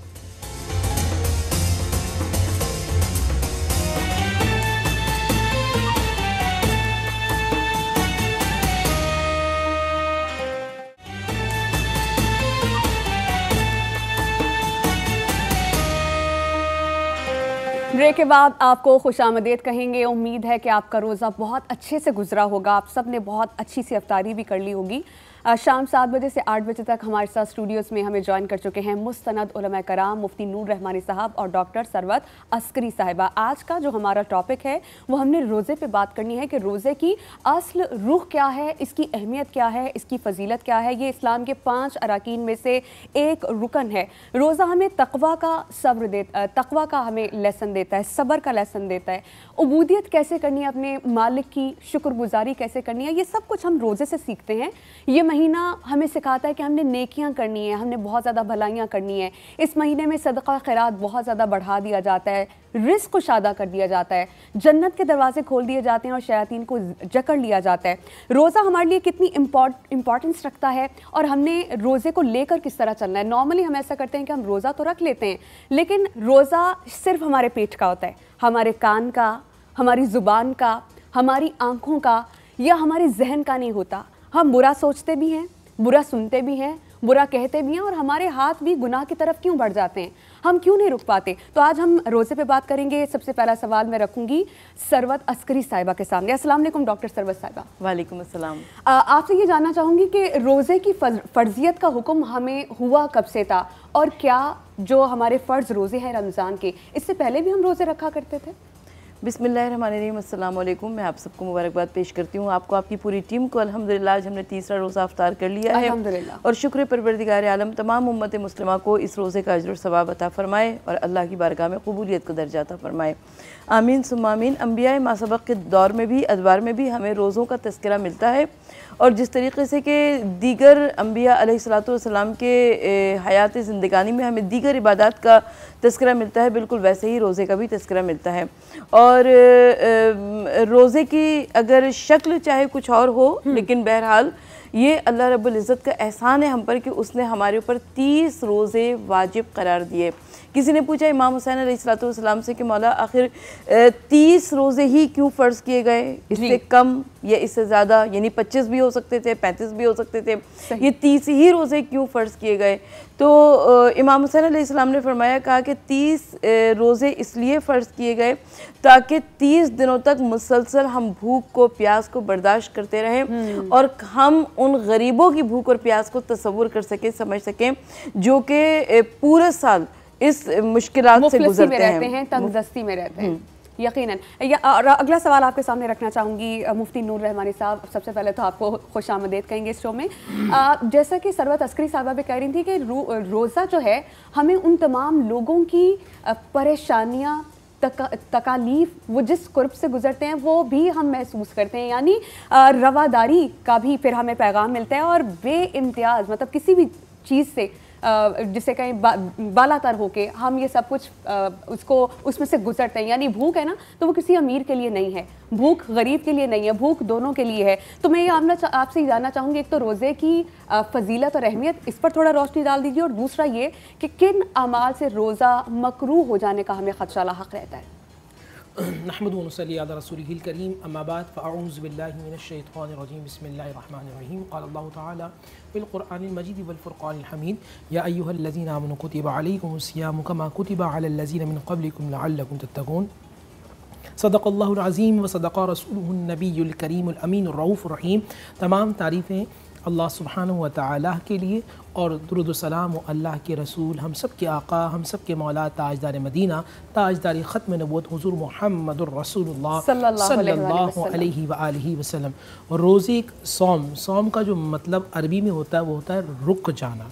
ब्रेक के बाद आपको खुशामदीद कहेंगे। उम्मीद है कि आपका रोज़ा बहुत अच्छे से गुजरा होगा, आप सब ने बहुत अच्छी सी अफ्तारी भी कर ली होगी। शाम 7 बजे से 8 बजे तक हमारे साथ स्टूडियोज़ में हमें ज्वाइन कर चुके हैं मुस्तनद उलमा कराम मुफ्ती नूर रहमानी साहब और डॉक्टर सरवत अस्करी साहिबा। आज का जो हमारा टॉपिक है वो हमने रोज़े पे बात करनी है कि रोज़े की असल रूह क्या है, इसकी अहमियत क्या है, इसकी फजीलत क्या है। ये इस्लाम के 5 अराकीन में से एक रुकन है। रोज़ा हमें तकवा का सब्र देता, तकवा का हमें लेसन देता है, सब्र का लेसन देता है, उबूदियत कैसे करनी है, अपने मालिक की शुक्रगुजारी कैसे करनी है, ये सब कुछ हम रोज़े से सीखते हैं। ये महीना हमें सिखाता है कि हमने नेकियां करनी है, हमने बहुत ज़्यादा भलाइयां करनी है। इस महीने में सदका खैरात बहुत ज़्यादा बढ़ा दिया जाता है, रिस्क को शादा कर दिया जाता है, जन्नत के दरवाजे खोल दिए जाते हैं और शयातीन को जकड़ लिया जाता है। रोज़ा हमारे लिए कितनी इंपॉर्टेंस रखता है और हमने रोज़े को लेकर किस तरह चलना है। नॉर्मली हम ऐसा करते हैं कि हम रोज़ा तो रख लेते हैं, लेकिन रोज़ा सिर्फ हमारे पेट का होता है, हमारे कान का, हमारी ज़ुबान का, हमारी आँखों का या हमारे जहन का नहीं होता। हम बुरा सोचते भी हैं, बुरा सुनते भी हैं, बुरा कहते भी हैं और हमारे हाथ भी गुनाह की तरफ क्यों बढ़ जाते हैं, हम क्यों नहीं रुक पाते। तो आज हम रोज़े पे बात करेंगे। सबसे पहला सवाल मैं रखूंगी सरवत अस्करी साहिबा के सामने। अस्सलाम वालेकुम डॉक्टर सरवत साहिबा। वालेकुम अस्सलाम। आपसे ये जानना चाहूँगी कि रोज़े की फ़र्जियत का हुक्म हमें हुआ कब से था और क्या जो हमारे फ़र्ज़ रोज़े हैं रमज़ान के, इससे पहले भी हम रोज़े रखा करते थे? बिस्मिल्लाहिर्रहमानिर्रहीम, अस्सलाम वालेकुम। मैं आप सबको मुबारकबाद पेश करती हूँ, आपको, आपकी पूरी टीम को। अल्हम्दुलिल्लाह आज हमने तीसरा रोज़ा अफ्तार कर लिया है और शुक्र परवरदिगार आलम तमाम उम्मत मुस्लिमा को इस रोज़े का अजर और सवाब अता फ़रमाए और अल्लाह की बारगाह में कबूलियत को दर्जा अता फ़रमाए। आमीन सुम्मा आमीन। अम्बिया मासबक के दौर में भी, अदवार में भी हमें रोज़ों का तज़किरा मिलता है और जिस तरीके से कि दीगर अम्बिया अलैहिस्सलातु वस्सलाम के हयात ज़िंदगानी में हमें दीगर इबादत का तज़किरा मिलता है, बिल्कुल वैसे ही रोज़े का भी तज़किरा मिलता है। और रोज़े की अगर शक्ल चाहे कुछ और हो, लेकिन बहरहाल ये अल्लाह रब्बुल इज़्ज़त का एहसान है हम पर कि उसने हमारे ऊपर 30 रोज़े वाजिब करार दिए। किसी ने पूछा इमाम हुसैन अलैहिस्सलातु वस्सलाम से कि मौला आखिर 30 रोज़े ही क्यों फ़र्ज़ किए गए, इससे कम या इससे ज़्यादा, यानी 25 भी हो सकते थे, 35 भी हो सकते थे, ये 30 ही रोज़े क्यों फ़र्ज़ किए गए? तो इमाम हुसैन अलैहिस्सलाम ने फरमाया, कहा कि 30 रोज़े इसलिए फ़र्ज़ किए गए ताकि 30 दिनों तक मुसलसल हम भूख को, प्यास को बर्दाश्त करते रहें और हम उन गरीबों की भूख और प्यास को तसव्वुर कर सकें, समझ सकें, जो कि पूरे साल इस मुश्किलात से गुजरते हैं, तंगदस्ती में रहते हैं। यकीनन। अगला सवाल आपके सामने रखना चाहूँगी मुफ्ती नूर रहमानी साहब। सबसे पहले तो आपको खुशामदीद कहेंगे इस शो में। जैसा कि सरवत अस्करी साहबा भी कह रही थी कि रोज़ा जो है हमें उन तमाम लोगों की परेशानियाँ, तकालीफ, वो जिस कुर्ब से गुजरते हैं वो भी हम महसूस करते हैं, यानी रवादारी का भी फिर हमें पैगाम मिलता है और बेइम्तियाज़, मतलब किसी भी चीज़ से जिसे कहीं बालातर होके हम ये सब कुछ उसको उसमें से गुजरते हैं। यानी भूख है ना, तो वो किसी अमीर के लिए नहीं है, भूख गरीब के लिए नहीं है, भूख दोनों के लिए है। तो मैं ये आपसे जानना चाहूँगी, एक तो रोज़े की फजीलत और अहमियत, इस पर थोड़ा रोशनी डाल दीजिए, और दूसरा ये कि किन अमाल से रोज़ा मकरूह हो जाने का हमें खदशा लाहक रहता है। नहमदु व नसल्ली अला रसूलिहिल करीम, अम्मा बाद, फ़अऊज़ु बिल्लाहि मिनश शैतानिर रजीम, बिस्मिल्लाहिर रहमानिर रहीम। क़ाल अल्लाहु तआला फ़िल क़ुरआनिल मजीद वल फ़ुरक़ानिल हमीद, या अय्युहल्लज़ीना आमनू कुतिबा अलैकुमुस सियामु कमा कुतिबा अलल लज़ीना मिन क़ब्लिकुम लअल्लकुम तत्तक़ून। सदक़ल्लाहुल अज़ीम व सदक़ रसूलुहुन नबियुल करीमुल अमीनुर रऊफ़ुर रहीम। तमाम तारीफ़ें अल्लाह सुब्हानहु व तआला के लिए और दुरूद व सलाम अल्लाह के रसूल, हम सब के आका, हम सब के मौला, ताजदार मदीना, ताजदार ख़त्म नबूवत हुज़ूर मुहम्मदुर रसूलुल्लाह सल्लल्लाहु अलैहि व आलिहि वसल्लम। रोज़े सौम का जो मतलब अरबी में होता है वो होता है रुक जाना,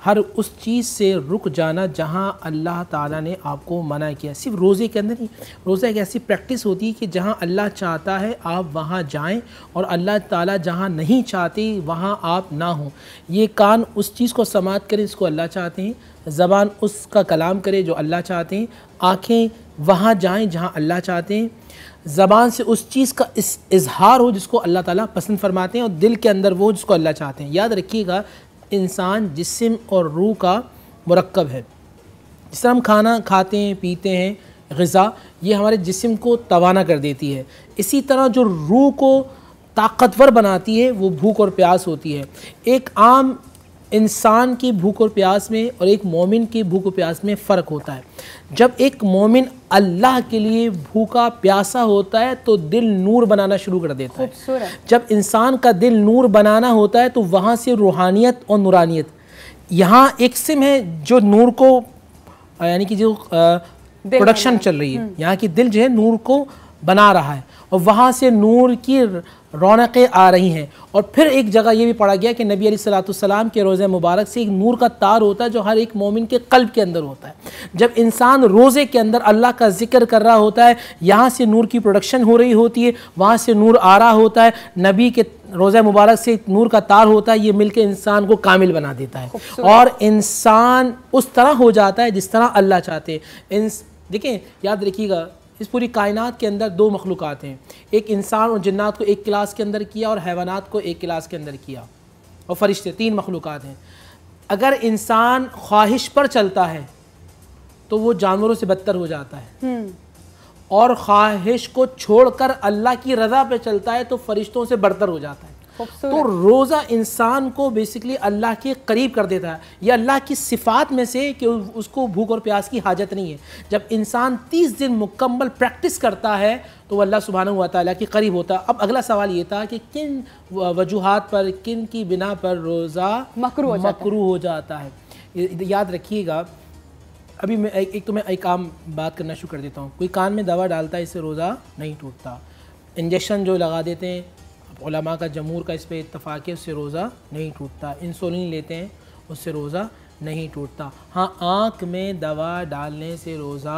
हर उस चीज़ से रुक जाना जहाँ अल्लाह ताला ने आपको मना किया। सिर्फ रोज़े के अंदर नहीं, रोज़ा एक ऐसी प्रैक्टिस होती है कि जहाँ अल्लाह चाहता है आप वहाँ जाएं और अल्लाह ताला जहाँ नहीं चाहते वहाँ आप ना हों। ये कान उस चीज़ को समाअत करें जिसको अल्लाह चाहते हैं, ज़बान उसका कलाम करे जो अल्लाह चाहते हैं, आँखें वहाँ जाएँ जहाँ अल्लाह चाहते हैं, ज़बान से उस चीज़ का इज़हार हो जिसको अल्लाह ताला पसंद फरमाते हैं, और दिल के अंदर वो जिसको अल्लाह चाहते हैं। याद रखिएगा, इंसान जिस्म और रूह का मुरक्कब है। जिस तरह हम खाना खाते हैं, पीते हैं, ग़िज़ा, ये हमारे जिस्म को तवाना कर देती है, इसी तरह जो रूह को ताकतवर बनाती है वो भूख और प्यास होती है। एक आम इंसान की भूख और प्यास में और एक मोमिन की भूख और प्यास में फ़र्क होता है। जब एक मोमिन अल्लाह के लिए भूखा प्यासा होता है तो दिल नूर बनाना शुरू कर देता है। जब इंसान का दिल नूर बनाना होता है तो वहाँ से रूहानियत और नूरानियत, यहाँ एक सिम है जो नूर को यानी कि जो प्रोडक्शन चल रही है, यहाँ की दिल जो है नूर को बना रहा है और वहाँ से नूर की रौनकें आ रही हैं। और फिर एक जगह ये भी पढ़ा गया कि नबी अलैहिस्सलाम के रोज़े मुबारक से एक नूर का तार होता है जो हर एक मोमिन के कल्ब के अंदर होता है। जब इंसान रोज़े के अंदर अल्लाह का जिक्र कर रहा होता है, यहाँ से नूर की प्रोडक्शन हो रही होती है, वहाँ से नूर आ रहा होता है, नबी के रोज़े मुबारक से नूर का तार होता है, ये मिलकर इंसान को कामिल बना देता है और इंसान उस तरह हो जाता है जिस तरह अल्लाह चाहते हैं। देखें, याद रखिएगा, इस पूरी कायनात के अंदर दो मखलूक़ात हैं, एक इंसान और जिन्नात को एक क्लास के अंदर किया और हैवानात को एक क्लास के अंदर किया, और फरिश्ते, तीन मखलूक़ात हैं। अगर इंसान ख्वाहिश पर चलता है तो वो जानवरों से बदतर हो जाता है, और ख्वाहिश को छोड़कर अल्लाह की रज़ा पे चलता है तो फरिश्तों से बढ़तर हो जाता है। तो रोज़ा इंसान को बेसिकली अल्लाह के करीब कर देता है। ये अल्लाह की सिफ़ात में से कि उसको भूख और प्यास की हाजत नहीं है। जब इंसान 30 दिन मुकम्मल प्रैक्टिस करता है तो अल्लाह सुब्हानहू व तआला के करीब होता है। अब अगला सवाल ये था कि किन वजूहात पर, किन की बिना पर रोज़ा मकरूह हो जाता है। याद रखिएगा, अभी मैं एक आम बात करना शुरू कर देता हूँ। कोई कान में दवा डालता है, इससे रोज़ा नहीं टूटता। इंजेक्शन जो लगा देते हैं, उलमा का जमहूर का इस पर इत्तफ़ाक़ है, उससे रोज़ा नहीं टूटता। इंसुलिन लेते हैं, उससे रोज़ा नहीं टूटता। हाँ, आँख में दवा डालने से रोज़ा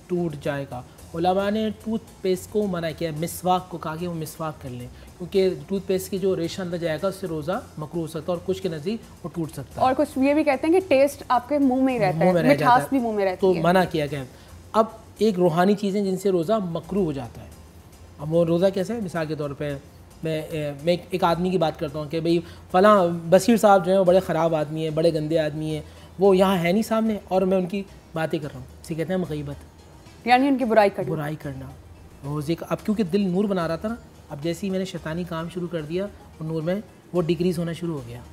टूट जाएगा। उलमा ने टूथपेस्ट को मना किया, मिसवाक को कहा कि वो मिसवाक कर लें, क्योंकि टूथपेस्ट की जो रेशा अंदर जाएगा उससे रोज़ा मकरूह हो सकता है और कुछ के नज़दीक वो टूट सकता है। और कुछ ये भी कहते हैं कि टेस्ट आपके मुँह में ही रहता है, मिठास भी मुँह में रहती है, तो मना किया गया। अब एक रूहानी चीज़ें जिनसे रोज़ा मकरूह हो जाता है। अब वो रोज़ा कैसे है? मिसाल के तौर पर मैं एक आदमी की बात करता हूँ कि भाई फ़लाँ बशीर साहब जो हैं वो बड़े ख़राब आदमी हैं, बड़े गंदे आदमी हैं, वो यहाँ है नहीं सामने और मैं उनकी बातें कर रहा हूँ, इसे कहते हैं गीबत, यानी उनकी बुराई करना। रोज़े का अब क्योंकि दिल नूर बना रहा था ना, अब जैसे ही मैंने शैतानी काम शुरू कर दिया और नूर में वो डिक्रीज़ होना शुरू हो गया,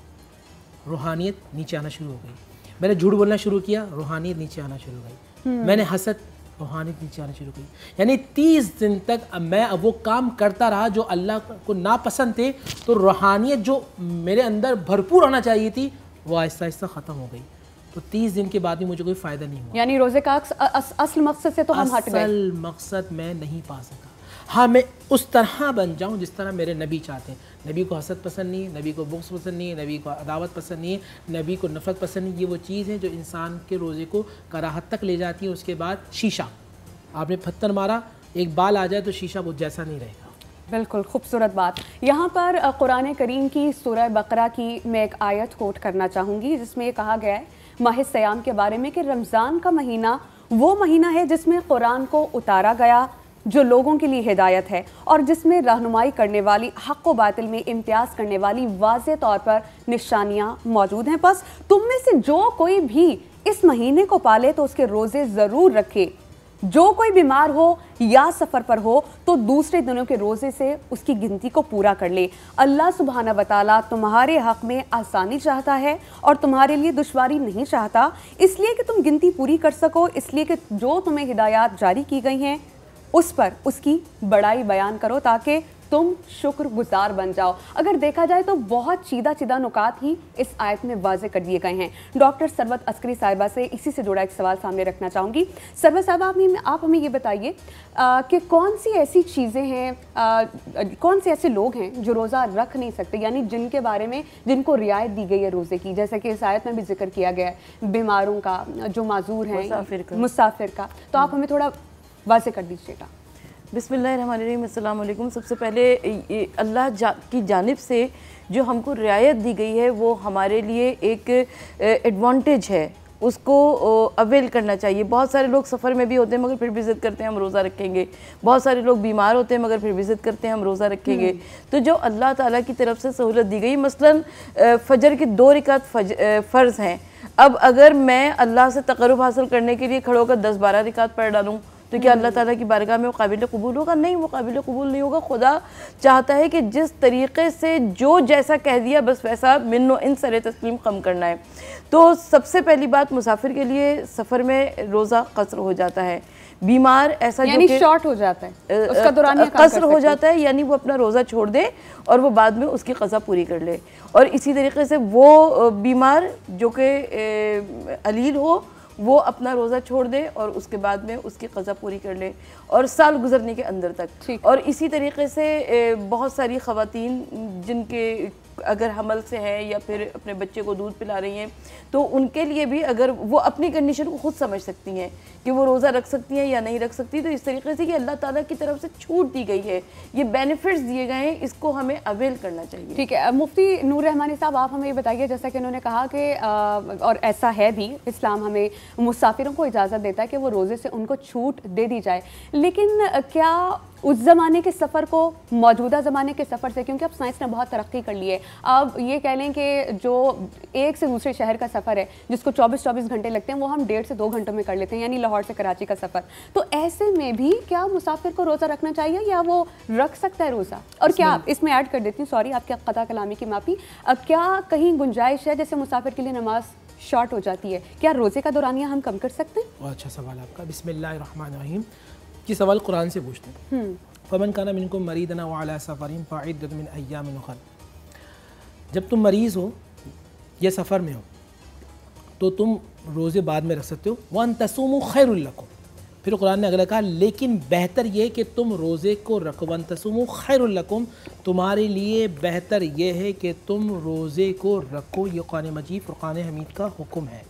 रूहानियत नीचे आना शुरू हो गई। मैंने झूठ बोलना शुरू किया, रूहानियत नीचे आना शुरू हो गई। मैंने हसद, रूहानियत नीचे आना शुरू की। यानी 30 दिन तक मैं अब वो काम करता रहा जो अल्लाह को नापसंद थे, तो रूहानियत जो मेरे अंदर भरपूर आना चाहिए थी वो आहिस्ता आहिस्ता ख़त्म हो गई। तो 30 दिन के बाद भी मुझे कोई फ़ायदा नहीं हुआ। यानी रोज़े का असल मकसद से तो हम हट गए। असल मकसद मैं नहीं पा सका। हाँ, मैं उस तरह बन जाऊँ जिस तरह मेरे नबी चाहते हैं। नबी को हसद पसंद नहीं है, नबी को बुग़्ज़ पसंद नहीं है, नबी को अदावत पसंद नहीं है, नबी को नफ़रत पसंद नहीं। ये वो चीज़ है जो इंसान के रोज़े को कराहत तक ले जाती है। उसके बाद शीशा, आपने पत्थर मारा, एक बाल आ जाए तो शीशा वो जैसा नहीं रहेगा। बिल्कुल खूबसूरत बात। यहाँ पर कुरान करीम की सूरह बकरा की मैं एक आयत कोट करना चाहूँगी, जिसमें ये कहा गया है माह सयाम के बारे में कि रमज़ान का महीना वो महीना है जिसमें कुरान को उतारा गया, जो लोगों के लिए हिदायत है और जिसमें रहनुमाई करने वाली, हक़ व बातिल में इम्तियाज़ करने वाली वाज़े तौर पर निशानियाँ मौजूद हैं। बस तुम में से जो कोई भी इस महीने को पाले तो उसके रोज़े ज़रूर रखे। जो कोई बीमार हो या सफ़र पर हो तो दूसरे दिनों के रोज़े से उसकी गिनती को पूरा कर ले। अल्लाह सुब्हाना व तआला तुम्हारे हक़ में आसानी चाहता है और तुम्हारे लिए दुश्वारी नहीं चाहता, इसलिए कि तुम गिनती पूरी कर सको, इसलिए कि जो तुम्हें हिदायत जारी की गई हैं उस पर उसकी बड़ाई बयान करो ताकि तुम शुक्रगुजार बन जाओ। अगर देखा जाए तो बहुत सीधा नुकात ही इस आयत में वाज़े कर दिए गए हैं। डॉक्टर सरवत अस्करी साहिबा से इसी से जुड़ा एक सवाल सामने रखना चाहूँगी। सरवत साहिबा, आप हमें ये बताइए कि कौन सी ऐसी चीज़ें हैं, कौन से ऐसे लोग हैं जो रोज़ा रख नहीं सकते, यानी जिनके बारे में जिनको रियायत दी गई है रोज़े की, जैसे कि इस आयत में भी जिक्र किया गया है बीमारों का, जो माजूर हैं, मुसाफिर का, तो आप हमें थोड़ा वाज़े कर दीजिएगा। बिस्मिल्लाहिर्रहमानिर्रहीम, अस्सलाम वालेकुम। सबसे पहले अल्लाह की जानिब से जो हमको रियायत दी गई है वो हमारे लिए एक एडवांटेज है, उसको अवेल करना चाहिए। बहुत सारे लोग सफ़र में भी होते हैं मगर फिर भी ज़िद करते हैं हम रोज़ा रखेंगे, बहुत सारे लोग बीमार होते हैं मगर फिर भी ज़िद करते हैं हम रोज़ा रखेंगे। तो जो अल्लाह ताला की तरफ से सहूलत दी गई, मसलन फ़जर की 2 रकात फ़र्ज़ हैं, अब अगर मैं अल्लाह से तक़र्रुब हासिल करने के लिए खड़े होकर 10-12 रकात पढ़ डालूँ तो क्या अल्लाह ताला की बारगाह में वो काबिल कबूल होगा? नहीं, वो काबिल कबूल नहीं होगा। खुदा चाहता है कि जिस तरीक़े से जो जैसा कह दिया बस वैसा मिन्नो इन सरे तस्लीम कम करना है। तो सबसे पहली बात, मुसाफिर के लिए सफ़र में रोज़ा कसर हो जाता है। बीमार ऐसा यानी शॉर्ट हो जाता है, उसका दौरानिया कसर हो जाता है, यानी वो अपना रोज़ा छोड़ दे और वो बाद में उसकी क़ज़ा पूरी कर ले। और इसी तरीके से वो बीमार जो कि अलील हो वो अपना रोज़ा छोड़ दे और उसके बाद में उसकी क़ज़ा पूरी कर ले और साल गुजरने के अंदर तक। और इसी तरीके से बहुत सारी ख़वातीन जिनके अगर हमल से है या फिर अपने बच्चे को दूध पिला रही हैं, तो उनके लिए भी अगर वो अपनी कंडीशन को खुद समझ सकती हैं कि वो रोज़ा रख सकती हैं या नहीं रख सकती, तो इस तरीके से कि अल्लाह ताला की तरफ से छूट दी गई है, ये बेनिफिट्स दिए गए हैं, इसको हमें अवेल करना चाहिए। ठीक है, मुफ्ती नूर रहमानी साहब, आप हमें ये बताइए, जैसा कि उन्होंने कहा कि और ऐसा है भी, इस्लाम हमें मुसाफिरों को इजाज़त देता है कि वो रोज़े से उनको छूट दे दी जाए, लेकिन क्या उस ज़माने के सफ़र को मौजूदा ज़माने के सफ़र से, क्योंकि अब साइंस ने बहुत तरक्की कर ली है, अब ये कह लें कि जो एक से दूसरे शहर का सफ़र है जिसको 24-24 घंटे लगते हैं वो हम 1.5 से 2 घंटों में कर लेते हैं, यानी लाहौर से कराची का सफ़र। तो ऐसे में भी क्या मुसाफिर को रोज़ा रखना चाहिए या वो रख सकता है रोज़ा? और क्या इसमें ऐड कर देती हूँ, सॉरी आपके क़ता कलामी की माफ़ी, क्या कहीं गुंजाइश है जैसे मुसाफिर के लिए नमाज शॉर्ट हो जाती है, क्या रोज़े का दौरानिया हम कम कर सकते हैं? बहुत अच्छा सवाल आपका। बिस्मिल्लाहिर्रहमानिर्रहीम। ये सवाल कुरान से पूछते हैं, फ़मन काना मिनकुम मरीदन औ अला सफ़रिन फ़इद्दतुम मिन अय्यामिन उख़र। जब तुम मरीज़ हो या सफ़र में हो तो तुम रोज़े बाद में रख सकते हो। वन तसूमु खैरुल लकुम, फिर कुरान ने अगला कहा लेकिन बेहतर ये कि तुम रोज़े को रखो। वन तसूमु खैरुल लकुम, तुम्हारे लिए बेहतर ये है कि तुम रोज़े को रखो। ये कुरान मजीद फ़ुरक़ान हमीद का हुक्म है।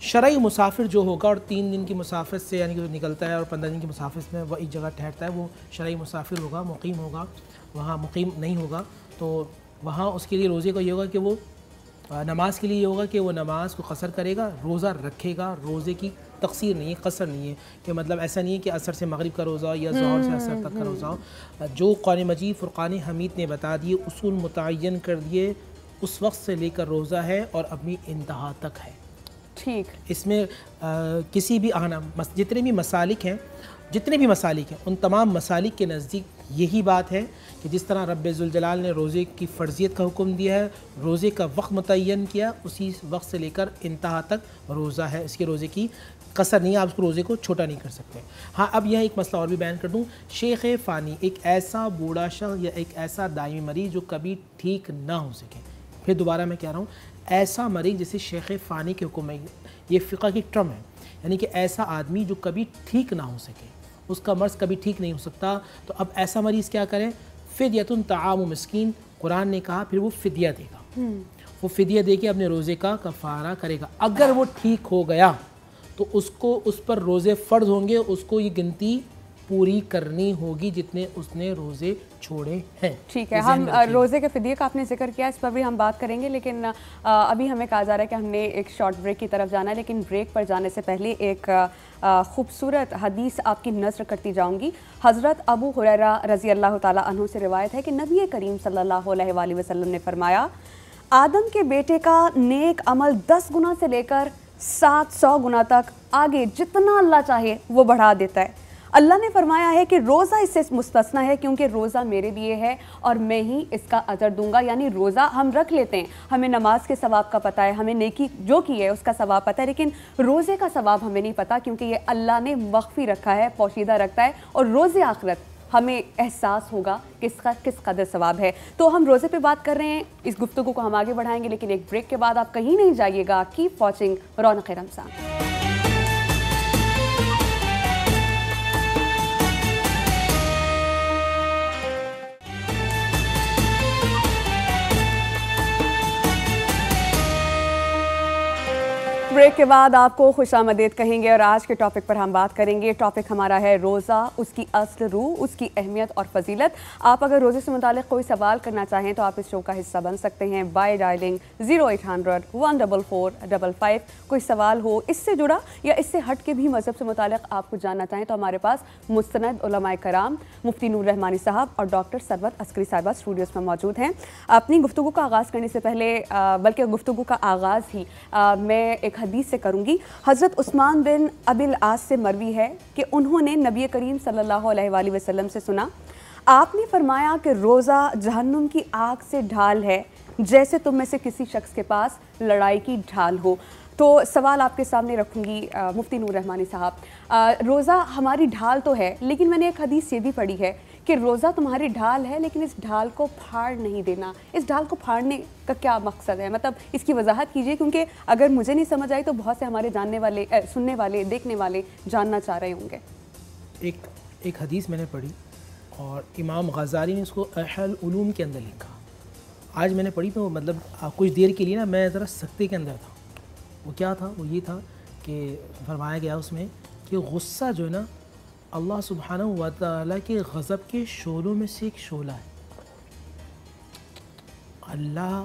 शरई मुसाफिर जो होगा और 3 दिन की मुसाफिर से यानी कि जो निकलता है और 15 दिन की मुसाफिर में वह एक जगह ठहरता है, वो शरई मुसाफिर होगा, मुकीम होगा। वहाँ मुकीम नहीं होगा तो वहाँ उसके लिए रोज़े का ये होगा कि वो नमाज के लिए ये होगा कि वो नमाज को कसर करेगा, रोज़ा रखेगा। रोज़े की तक़सीर नहीं है, कसर नहीं है, कि मतलब ऐसा नहीं है कि असर से मगरिब का रोज़ा या ज़ोहर से असर तक का रोज़ा हो। जो कुरान मजीद फ़ुरक़ान हमीद ने बता दिए, उसूल मुतय्यन कर दिए, उस वक्त से लेकर रोज़ा है और अपनी इंतहा तक है। ठीक, इसमें किसी भी जितने भी मसालिक हैं उन तमाम मसालिक के नज़दीक यही बात है कि जिस तरह रब्बे ज़ुल जलाल ने रोज़े की फ़र्ज़ियत का हुक्म दिया है, रोज़े का वक्त मुतय्यन किया, उसी वक्त से लेकर इंतहा तक रोज़ा है। इसके रोज़े की कसर नहीं है, आप उसको रोज़े को छोटा नहीं कर सकते। हाँ, अब यह एक मसला और भी बयान कर दूँ। शेख फ़ानी एक ऐसा बूढ़ा शख्स या एक ऐसा दायमी मरीज़ जो कभी ठीक ना हो सके, फिर दोबारा मैं कह रहा हूँ, ऐसा मरीज़ जिसे शेख फ़ानी के हुक्म है, ये फ़िक़्ह की टर्म है, यानी कि ऐसा आदमी जो कभी ठीक ना हो सके, उसका मर्ज़ कभी ठीक नहीं हो सकता, तो अब ऐसा मरीज़ क्या करे? फ़िद्यतुन ताआमु मिस्कीन, कुरान ने कहा फिर वो फ़िदिया देगा, वो फ़िदिया दे के अपने रोज़े का कफ़ारा करेगा। अगर वो ठीक हो गया तो उसको उस पर रोज़े फ़र्ज़ होंगे, उसको ये गिनती पूरी करनी होगी जितने उसने रोज़े छोड़े हैं। ठीक है, हम रोज़े के फ़िदिये का आपने जिक्र किया, इस पर भी हम बात करेंगे, लेकिन अभी हमें कहा जा रहा है कि हमने एक शॉर्ट ब्रेक की तरफ जाना है, लेकिन ब्रेक पर जाने से पहले एक खूबसूरत हदीस आपकी नज़र करती जाऊंगी। हज़रत अबू हुरैरा रज़ी अल्लाह ताला अन्हु से रिवायत है कि नबी करीम सल्लल्लाहु अलैहि वसल्लम ने फरमाया, आदम के बेटे का नेक अमल 10 गुना से लेकर 700 गुना तक आगे जितना अल्लाह चाहे वो बढ़ा देता है। अल्लाह ने फरमाया है कि रोज़ा इससे मुस्तस्ना है, क्योंकि रोज़ा मेरे लिए है और मैं ही इसका अजर दूंगा। यानी रोज़ा हम रख लेते हैं, हमें नमाज के सवाब का पता है, हमें नेकी जो की है उसका सवाब पता है, लेकिन रोज़े का सवाब हमें नहीं पता, क्योंकि ये अल्लाह ने मख्फी रखा है, पोशीदा रखता है, और रोज़े आखिरत हमें एहसास होगा किस कदर सवाब है। तो हम रोज़े पे बात कर रहे हैं, इस गुफ्तगू को हम आगे बढ़ाएंगे, लेकिन एक ब्रेक के बाद आप कहीं नहीं जाइएगा। कीप वॉचिंग रौनक रमज़ान। ब्रेक के बाद आपको खुशामदीद कहेंगे और आज के टॉपिक पर हम बात करेंगे। टॉपिक हमारा है रोज़ा, उसकी असल रूह, उसकी अहमियत और फजीलत। आप अगर रोज़े से मुतालिक कोई सवाल करना चाहें तो आप इस शो का हिस्सा बन सकते हैं बाय डायलिंग 0800 14455। कोई सवाल हो इससे जुड़ा या इससे हट के भी मज़हब से मुतालिक आपको जानना चाहें तो हमारे पास मुस्तनद उलमाए कराम मुफ्ती नूर रहमानी साहब और डॉक्टर सरवत अस्करी साहिबा स्टूडियोज़ में मौजूद हैं। अपनी गुफ्तगू का आगाज़ करने से पहले, बल्कि गुफ्तगू का आगाज़ ही मैं एक हदीस से करूँगी। हज़रत उस्मान बिन अबिल आस से मरवी है कि उन्होंने नबी करीम सल्लल्लाहु अलैहि वसल्लम से सुना, आपने फरमाया कि रोज़ा जहन्नुम की आग से ढाल है, जैसे तुम में से किसी शख्स के पास लड़ाई की ढाल हो। तो सवाल आपके सामने रखूँगी मुफ्ती नूर रहमानी साहब, रोज़ा हमारी ढाल तो है, लेकिन मैंने एक हदीस ये भी पढ़ी है कि रोज़ा तुम्हारी ढाल है, लेकिन इस ढाल को फाड़ नहीं देना। इस ढाल को फाड़ने का क्या मकसद है, मतलब इसकी वजाहत कीजिए, क्योंकि अगर मुझे नहीं समझ आई तो बहुत से हमारे जानने वाले, सुनने वाले, देखने वाले जानना चाह रहे होंगे। एक हदीस मैंने पढ़ी और इमाम गज़ाली ने उसको अहल उलूम के अंदर लिखा। आज मैंने पढ़ी तो मतलब कुछ देर के लिए ना मैं ज़रा सख्ते के अंदर था। वो क्या था, वो ये था कि फरमाया गया उसमें कि गुस्सा जो है ना अल्लाह सुब्हानहू व तआला के गज़ब के शोलों में से एक शोला है। अल्लाह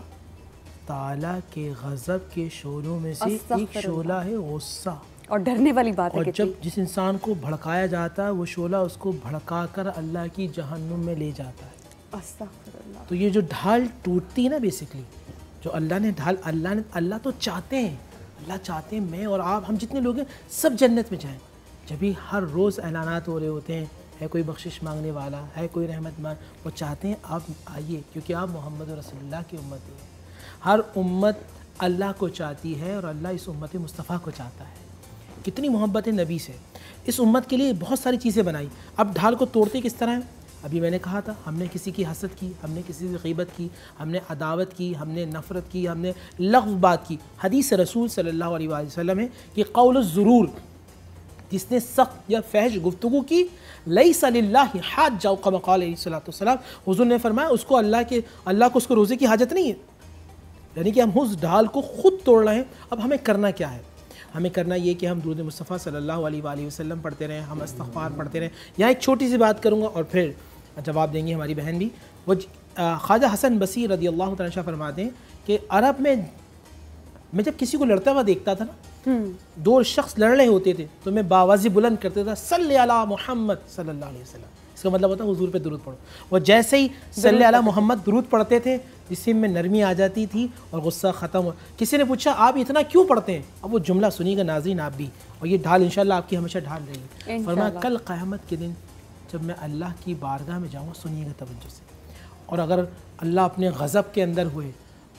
ताला के गज़ब के शोलों में से एक शोला है गुस्सा। और डरने वाली बात है। और जब जिस इंसान को भड़काया जाता है वो शोला उसको भड़का कर अल्लाह की जहन्नुम में ले जाता है। तो ये जो ढाल टूटती है ना, बेसिकली जो अल्लाह ने ढाल, अल्लाह तो चाहते हैं, अल्लाह चाहते हैं मैं और आप, हम जितने लोग हैं सब जन्नत में जाएं। जब भी हर रोज़ ऐलानात हो रहे होते हैं, है कोई बख्शिश मांगने वाला, है कोई रहमत मांग, वो चाहते हैं आप आइए, क्योंकि आप मोहम्मद रसूलुल्लाह की उम्मत हैं। हर उम्मत अल्लाह को चाहती है और अल्लाह इस उम्मत मुस्तफ़ा को चाहता है। कितनी मोहब्बत है नबी से। इस उम्मत के लिए बहुत सारी चीज़ें बनाई। अब ढाल को तोड़ते किस तरह है? अभी मैंने कहा था, हमने किसी की हसद की, हमने किसी की ग़ीबत की, हमने अदावत की, हमने नफ़रत की, हमने लग़्व बात की। हदीस रसूल सल्लल्लाहु अलैहि वसल्लम है कि क़ौलुज़्ज़ुरूर, जिसने सख्त या फहश गुफ्तगू की, लैसा लिल्लाहि हाज्जा कमा क़ाल अलैहिस्सलातु वस्सलाम, हुज़ूर ने फरमाया उसको अल्लाह को उसको रोज़े की हाजत नहीं है। यानी कि हम उस ढाल को ख़ुद तोड़ रहे हैं। अब हमें करना क्या है? हमें करना ये कि हम दुरूद मुस्तफ़ा सल्लल्लाहु अलैहि वसल्लम पढ़ते रहें, हम इस्तिग़फ़ार पढ़ते रहें। यहाँ एक छोटी सी बात करूँगा और फिर जवाब देंगी हमारी बहन भी। वो ख्वाजा हसन बसीर रज़ी अल्लाह तआला अन्हु फरमाते हैं कि अरब में मैं जब किसी को लड़ता हुआ देखता था ना, दो शख्स लड़ रहे होते थे तो मैं बावाज़ी बुलंद करते था, सल्ले अला मोहम्मद सल्लल्लाहु अलैहि वसल्लम। इसका मतलब होता है हुजूर पे दुरूद पढ़ो। वो जैसे ही सल्ले अला मोहम्मद दुरूद पढ़ते थे, जिससे में नरमी आ जाती थी और गुस्सा ख़त्म हो। किसी ने पूछा आप इतना क्यों पढ़ते हैं? अब वो जुमला सुनिएगा नाज़रीन आप भी, और ये ढाल इंशाल्लाह आपकी हमेशा ढाल रहेगी। फरमाया कल क़यामत के दिन जब मैं अल्लाह की बारगाह में जाऊँगा, सुनिएगा तवज्जो से, और अगर अल्लाह अपने गज़ब के अंदर हुए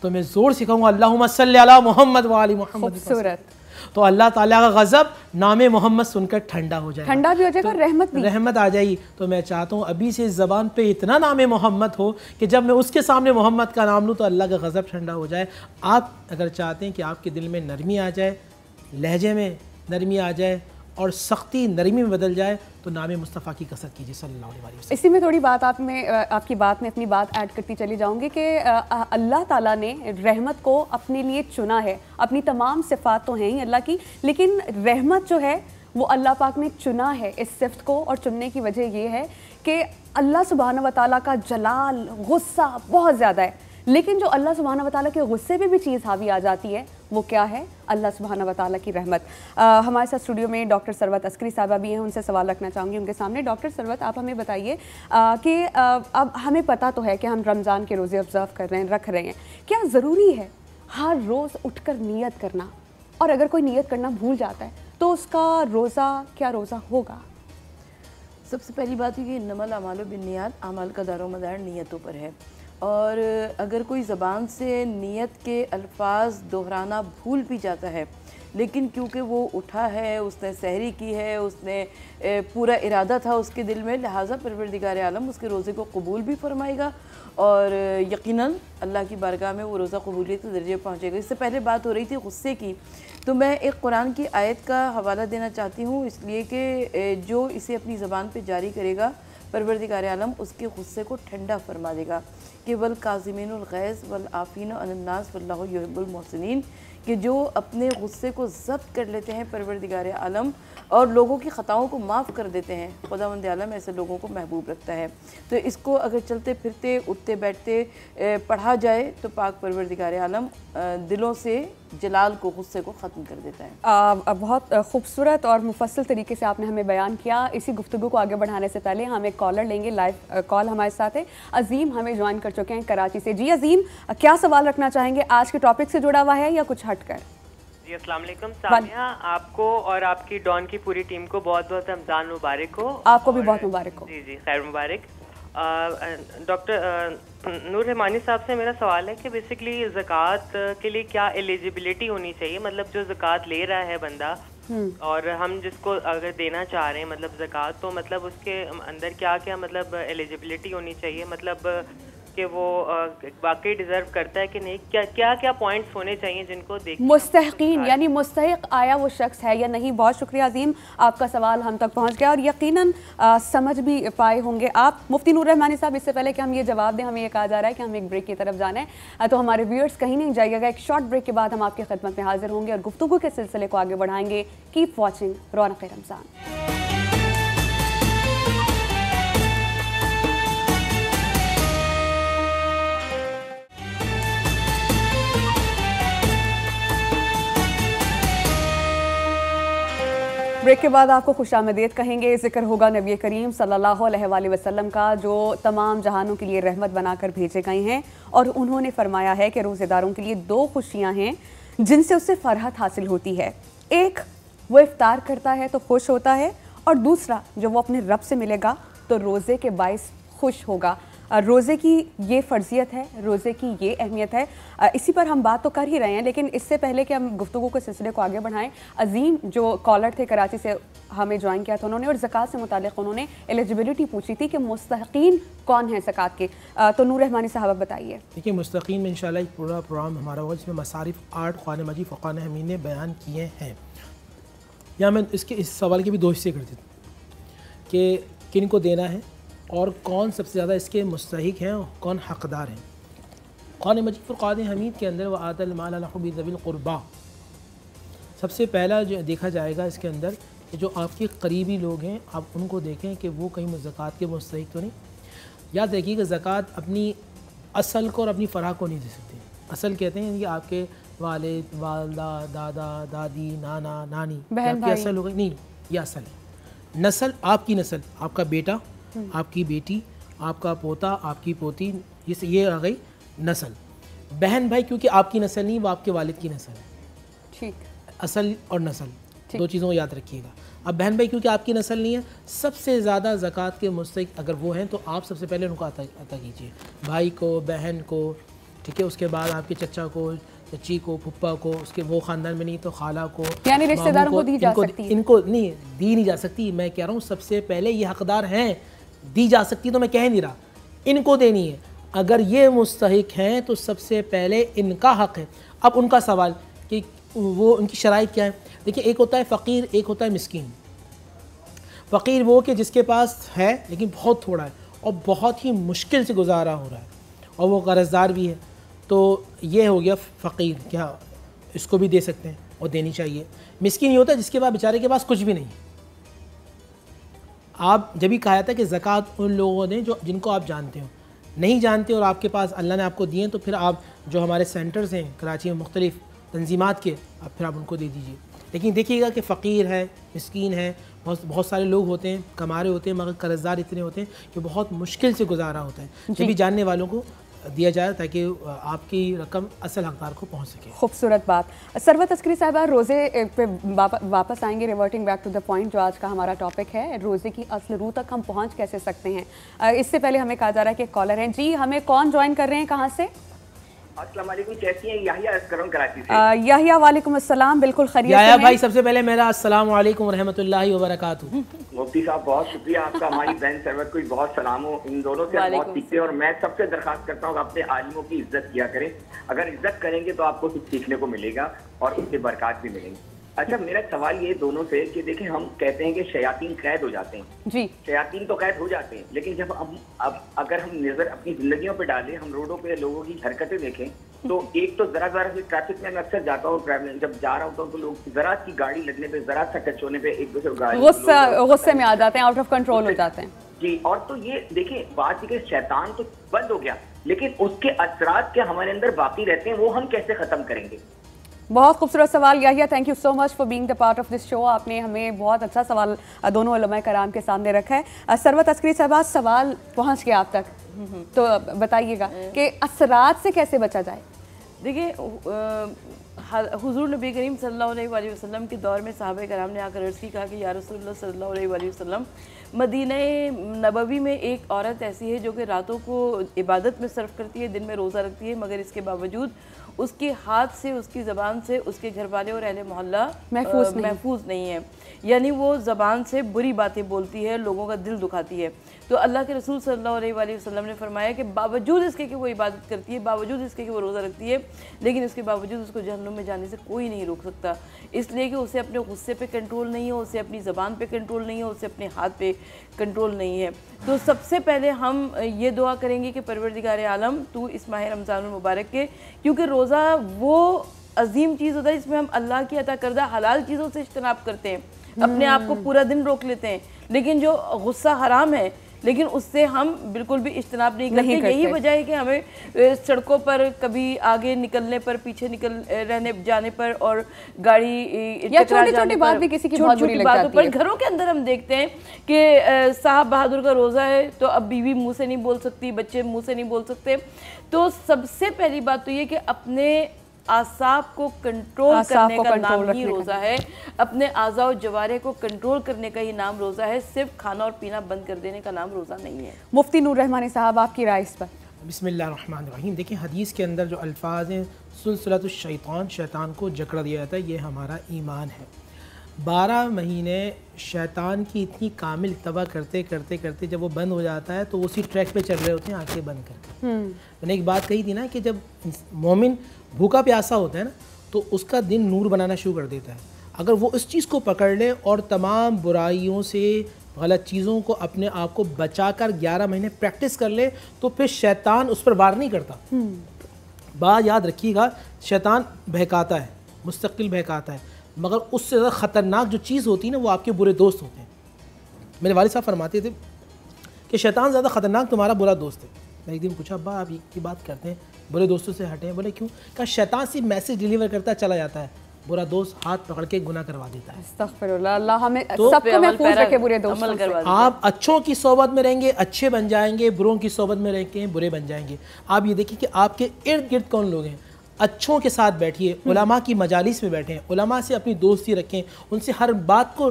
तो मैं ज़ोर से कहूँगा अल्लाहुम्मा सल्ली अला मोहम्मद व आलि मोहम्मद। खूबसूरत। तो अल्लाह ताला का गज़ब नामे मोहम्मद सुनकर ठंडा हो जाएगा, ठंडा भी हो जाएगा, तो रहमत आ जाएगी। तो मैं चाहता हूँ अभी से ज़बान पे इतना नामे मोहम्मद हो कि जब मैं उसके सामने मोहम्मद का नाम लूँ तो अल्लाह का गज़ब ठंडा हो जाए। आप अगर चाहते हैं कि आपके दिल में नरमी आ जाए, लहजे में नरमी आ जाए और सख्ती नरमी में बदल जाए, तो नामे मुस्तफ़ा की कसरत कीजिए सल्लल्लाहु अलैहि वसल्लम। इसी में थोड़ी बात आपकी बात में अपनी बात ऐड करती चली जाऊंगी कि अल्लाह ताला ने रहमत को अपने लिए चुना है। अपनी तमाम सिफ़ात तो हैं ही अल्लाह की, लेकिन रहमत जो है वो अल्लाह पाक ने चुना है इस सिफ़त को, और चुनने की वजह ये है कि अल्लाह सुब्हानहू व तआला का जलाल, गुस्सा बहुत ज़्यादा है। लेकिन जो अल्लाह सुब्हानहू व तआला के गुस्से पे भी चीज़ हावी आ जाती है, वो क्या है? अल्लाह सुब्हानहू व तआला की रहमत। हमारे साथ स्टूडियो में डॉक्टर सरवत अस्करी साहबा भी हैं, उनसे सवाल रखना चाहूँगी उनके सामने। डॉक्टर सरवत, आप हमें बताइए कि अब हमें पता तो है कि हम रमज़ान के रोज़े ऑब्ज़र्व कर रहे हैं, रख रहे हैं, क्या ज़रूरी है हर रोज़ उठकर नियत करना? और अगर कोई नियत करना भूल जाता है तो उसका रोज़ा क्या रोज़ा होगा? सबसे पहली बात है कि इन्नमल अमालु बिन्नियात, अमाल का दारोमदार नियतों पर है। और अगर कोई ज़बान से नियत के अल्फाज दोहराना भूल भी जाता है, लेकिन क्योंकि वो उठा है, उसने सहरी की है, उसने पूरा इरादा था उसके दिल में, लिहाजा परवरदिगार आलम उसके रोज़े को कबूल भी फरमाएगा और यकीनन अल्लाह की बारगाह में वो रोज़ा कबूलियत के दर्जे पहुँचेगा। इससे पहले बात हो रही थी गुस्से की, तो मैं एक कुरान की आयत का हवाला देना चाहती हूँ, इसलिए कि जो इसे अपनी ज़बान पर जारी करेगा परवरदिगार आलम उसके गुस्से को ठंडा फरमा देगा कि वल काज़िमीनुल गैज़ वल आफ़ीना अनिन नास वल्लाहु युहिब्बुल मुहसिनीन, कि जो अपने गुस्से को ज़ब्त कर लेते हैं परवरदिगार आलम और लोगों की ख़ताओं को माफ़ कर देते हैं, खुदावंद आलम ऐसे लोगों को महबूब रखता है। तो इसको अगर चलते फिरते उठते बैठते पढ़ा जाए तो पाक परवरदिगार आलम दिलों से जलाल को, गुस्से को ख़त्म कर देता है। बहुत खूबसूरत और मुफस्सल तरीके से आपने हमें बयान किया। इसी गुफ्तगू को आगे बढ़ाने से पहले हम एक कॉलर लेंगे, लाइव कॉल हमारे साथ है। अजीम हमें ज्वाइन कर चुके हैं कराची से। जी अजीम, क्या सवाल रखना चाहेंगे? आज के टॉपिक से जुड़ा हुआ है या कुछ हटकर? जी अस्सलाम वालेकुम सामिया, आपको और आपकी डॉन की पूरी टीम को बहुत बहुत रमज़ान मुबारक हो। आपको भी बहुत मुबारक हो। जी जी खैर मुबारक। डॉक्टर नूर रहमानी साहब से मेरा सवाल है कि बेसिकली ज़कात के लिए क्या एलिजिबिलिटी होनी चाहिए, मतलब जो ज़कात ले रहा है बंदा और हम जिसको अगर देना चाह रहे हैं मतलब ज़कात, तो मतलब उसके अंदर क्या क्या मतलब एलिजिबिलिटी होनी चाहिए, मतलब कि वो वाकई डिजर्व करता है कि नहीं, क्या क्या क्या पॉइंट्स होने चाहिए जिनको देख मुस्तहिकीन यानी मुस्तहिक आया वो शख्स है या नहीं। बहुत शुक्रिया अजीम, आपका सवाल हम तक पहुंच गया और यकीनन समझ भी पाए होंगे आप। मुफ्ती नूर रहमानी साहब, इससे पहले कि हम ये जवाब दें, हमें ये कहा जा रहा है कि हम एक ब्रेक की तरफ जाना है, तो हमारे व्यूअर्स कहीं नहीं जाइएगा। एक शॉर्ट ब्रेक के बाद हम आपकी खिदमत में हाजिर होंगे और गुफ्तगू के सिलसिले को आगे बढ़ाएंगे। कीप वॉचिंग रौनक रमज़ान। ब्रेक के बाद आपको खुशामदीद कहेंगे। जिक्र होगा नबी करीम सल्लल्लाहु अलैहि वसल्लम का, जो तमाम जहानों के लिए रहमत बनाकर भेजे गए हैं और उन्होंने फरमाया है कि रोज़ेदारों के लिए दो खुशियां हैं जिनसे उसे फरहत हासिल होती है। एक, वो इफ्तार करता है तो खुश होता है, और दूसरा, जो वो अपने रब से मिलेगा तो रोज़े के बाइस खुश होगा। रोज़े की ये फ़र्जियत है, रोज़े की ये अहमियत है। इसी पर हम बात तो कर ही रहे हैं, लेकिन इससे पहले कि हम गुफ्तगू के सिलसिले को आगे बढ़ाएं, अजीम जो कॉलर थे कराची से हमें ज्वाइन किया था उन्होंने, और ज़कात से मुतालिक उन्होंने एलिजिबिलिटी पूछी थी कि मुस्तहिकीन कौन है ज़कात के। तो नूर रहमानी साहब बताइए। देखिए, मुस्तहिकीन में इंशाल्लाह एक पूरा प्रोग्राम हमारा होगा जिसमें मसारिफ 8 कुरान मजीद फ़ुक़हा ने हमीन ने बयान किए हैं। या मैं इस सवाल के भी दो हिस्से कर देता हूँ कि किन को देना है और कौन सबसे ज़्यादा इसके मुस्तहिक हैं और कौन हक़दार हैं। कुरान मजीद फ़ुक़हान हमीद के अंदर व आतल माल अला हुब्बि ज़िल क़ुरबा, सबसे पहला जो देखा जाएगा इसके अंदर कि जो आपके करीबी लोग हैं आप उनको देखें कि वो कहीं ज़कात के मुस्तहिक तो नहीं। याद रखिए कि ज़कात अपनी असल को और अपनी फ़राह को नहीं दे सकती। असल कहते हैं कि आपके वालिद, वालदा, दादा, दादी, नाना, नानी, आपकी असल हो गई नहीं, ये असल है। नस्ल, आपकी नस्ल, आपका बेटा, आपकी बेटी, आपका पोता, आपकी पोती, ये आ गई नस्ल। बहन भाई क्योंकि आपकी नस्ल नहीं, वो आपके वालिद की नस्ल है। ठीक, असल और नस्ल दो चीज़ों को याद रखिएगा। अब बहन भाई क्योंकि आपकी नस्ल नहीं है, सबसे ज़्यादा ज़कात के मुस्तहिक अगर वो हैं तो आप सबसे पहले उनको अता कीजिए, भाई को, बहन को, ठीक है। उसके बाद आपके चचा को, चची को, फुप्पा को, उसके वो ख़ानदान में नहीं तो खाला को, यानी रिश्तेदारों को दी जा सकती है। इनको नहीं दी नहीं जा सकती। मैं कह रहा हूँ सबसे पहले ये हकदार हैं, दी जा सकती तो मैं कह नहीं रहा, इनको देनी है। अगर ये मुस्तहिक हैं तो सबसे पहले इनका हक़ है। अब उनका सवाल कि वो उनकी शराइत क्या है। देखिए, एक होता है फ़कीर, एक होता है मिस्कीन। फ़कीर वो कि जिसके पास है लेकिन बहुत थोड़ा है और बहुत ही मुश्किल से गुजारा हो रहा है और वो कर्ज़दार भी है, तो ये हो गया फ़कीर। क्या इसको भी दे सकते हैं और देनी चाहिए। मिस्कीन ये होता है जिसके पास, बेचारे के पास कुछ भी नहीं। आप जब भी कहा था कि ज़कात उन लोगों ने जो जिनको आप जानते हो, नहीं जानते और आपके पास अल्लाह ने आपको दिए, तो फिर आप जो हमारे सेंटर्स हैं कराची में मुख्तलिफ़ तंजीमात के, अब फिर आप उनको दे दीजिए। लेकिन देखिएगा कि फ़कीर है, मिस्कीन है, बहुत सारे लोग होते हैं, कमा रहे होते हैं मगर कर्ज़दार इतने होते हैं कि बहुत मुश्किल से गुजारा होता है। जब भी जानने वालों को दिया जाए ताकि आपकी रकम असल हकदार को पहुंच सके। खूबसूरत बात। सरवत अस्करी साहिबा, रोज़े पे वापस आएंगे, reverting back to the point जो आज का हमारा टॉपिक है, रोज़े की असल रूह तक हम पहुंच कैसे सकते हैं। इससे पहले हमें कहा जा रहा है कि कॉलर हैं। जी, हमें कौन ज्वाइन कर रहे हैं, कहाँ से? अस्सलाम वालेकुम, कैसी हैं? याहिया अर्ज़ कर रहा हूं कराची से। याहिया, वालेकुम अस्सलाम, बिल्कुल खैरियत से हैं। याहिया भाई, सबसे पहले मेरा अस्सलाम वालेकुम रहमतुल्लाहि व बरकातुहू। मुफ्ती साहब बहुत शुक्रिया आपका, हमारी बहन सरवत को बहुत सलाम हो। इन दोनों से बहुत सीखते हैं और मैं सबसे दरखास्त करता हूँ अपने आलिमों की इज्जत किया करें। अगर इज्जत करेंगे तो आपको कुछ सीखने को मिलेगा और उससे बरकत भी मिलेंगी। अच्छा, मेरा सवाल ये दोनों से कि देखें, हम कहते हैं कि शयातीन कैद हो जाते हैं। जी, शयातीन तो कैद हो जाते हैं, लेकिन जब अब अगर हम नजर अपनी जिंदगियों पे डालें, हम रोडों पे लोगों की हरकतें देखें, तो एक तो जरा से ट्रैफिक में मैं अक्सर जाता हूँ, जब जा रहा होता हूँ तो लोग जरा सी गाड़ी लगने पे, जरा सा टच होने पे एक दूसरे को गुस्से में आ जाते हैं, आउट ऑफ कंट्रोल हो जाते हैं। जी, और तो ये देखिए बात है कि शैतान तो बंद हो गया, लेकिन उसके असरात के हमारे अंदर बाकी रहते हैं, वो हम कैसे खत्म करेंगे? बहुत खूबसूरत सवाल Yahya, thank you so much for being the part of this show. आपने हमें बहुत अच्छा सवाल दोनों उलमाए कराम के सामने रखा है। सरवत अस्करी साहब, सवाल पहुंच गया आप तक, तो बताइएगा कि असरात से कैसे बचा जाए। देखिए, हुजूर नबी करीम सल्लल्लाहु अलैहि वसल्लम के दौर में सहाबा कराम ने आकर अर्ज़ की, कहा कि या रसूलुल्लाह सल्लल्लाहु अलैहि वसल्लम, मदीना नबवी में एक औरत ऐसी है जो कि रातों को इबादत में सर्फ करती है, दिन में रोज़ा रखती है, मगर इसके बावजूद उसके हाथ से, उसकी ज़बान से उसके घर वाले और अहले मोहल्ला महफूज नहीं है। यानी वो ज़बान से बुरी बातें बोलती है, लोगों का दिल दुखाती है। तो अल्लाह के रसूल सल्लल्लाहु अलैहि वसल्लम ने फरमाया कि बावजूद इसके कि वो इबादत करती है, बावजूद इसके कि वो रोज़ा रखती है, लेकिन इसके बावजूद उसको जहन्नुम में जाने से कोई नहीं रोक सकता, इसलिए कि उसे अपने गुस्से पे कंट्रोल नहीं है, उसे अपनी ज़बान पे कंट्रोल नहीं है, उसे अपने हाथ पे कंट्रोल नहीं है। तो सबसे पहले हम ये दुआ करेंगे कि परवरदिगार आलम तू इस माह रमज़ानुल मुबारक के, क्योंकि रोज़ा वो अजीम चीज़ होता है जिसमें हम अल्लाह की अता करदा हलाल चीज़ों से इज्तनाब करते हैं, अपने आप को पूरा दिन रोक लेते हैं, लेकिन जो गुस्सा हराम है लेकिन उससे हम बिल्कुल भी इज्तनाब नहीं करते। यही वजह है कि हमें सड़कों पर कभी आगे निकलने पर, पीछे रहने जाने पर और गाड़ी या छोटी-छोटी बात भी किसी की बहुत बुरी लग जाती है। घरों के अंदर हम देखते हैं कि साहब बहादुर का रोज़ा है तो अब बीवी मुंह से नहीं बोल सकती, बच्चे मुंह से नहीं बोल सकते। तो सबसे पहली बात तो ये कि अपने आसाब को कंट्रोल करने का नाम ही रोज़ा है, अपने आज़ा और जवारे को कंट्रोल करने का ही नाम रोज़ा है, सिर्फ खाना और पीना बंद कर देने का नाम रोज़ा नहीं है। मुफ्ती नूर रहमानी साहब, आपकी राय इस पर? बिस्मिल्लाहिर्रहमानिर्रहीम। देखिए, हदीस के अंदर जो अल्फाज हैं, सुलसलतुश शैतान, शैतान को जकड़ा दिया जाता है, ये हमारा ईमान है। 12 महीने शैतान की इतनी कामिल तबाह करते करते करते जब वो बंद हो जाता है तो उसी ट्रैक पे चल रहे होते हैं आंखें बंद करके। मैंने एक बात कही थी ना कि जब मोमिन भूखा प्यासा होता है ना तो उसका दिन नूर बनाना शुरू कर देता है। अगर वो इस चीज़ को पकड़ ले और तमाम बुराइयों से, गलत चीज़ों को अपने आप को बचाकर 11 महीने प्रैक्टिस कर ले तो फिर शैतान उस पर वार नहीं करता। बात याद रखिएगा, शैतान बहकाता है, मुस्तकिल बहकाता है, मगर उससे ज़्यादा ख़तरनाक जो चीज़ होती है ना वो आपके बुरे दोस्त होते हैं। मेरे वालिद साहब फरमाते थे कि शैतान ज़्यादा ख़तरनाक तुम्हारा बुरा दोस्त है। मैं एक दिन पूछा, अब्बा आप ये बात करते हैं, बुरे दोस्तों से हटें? बोले क्यों? कहा शैतान सिर्फ मैसेज डिलीवर करता चला जाता है, बुरा दोस्त हाथ पकड़ के गुनाह करवा देता है। अस्तगफिरुल्लाह, अल्लाह हमें सबको महफूज रखे बुरे दोस्तों से। आप अच्छों की सोबत में रहेंगे, अच्छे बन जाएंगे, बुरों की सोबत में रहेंगे, बुरे बन जाएंगे। आप ये देखिए कि आपके इर्द गिर्द कौन लोग हैं। अच्छों के साथ बैठिए, उलमा की मजालिस में बैठें, उलमा से अपनी दोस्ती रखें, उनसे हर बात को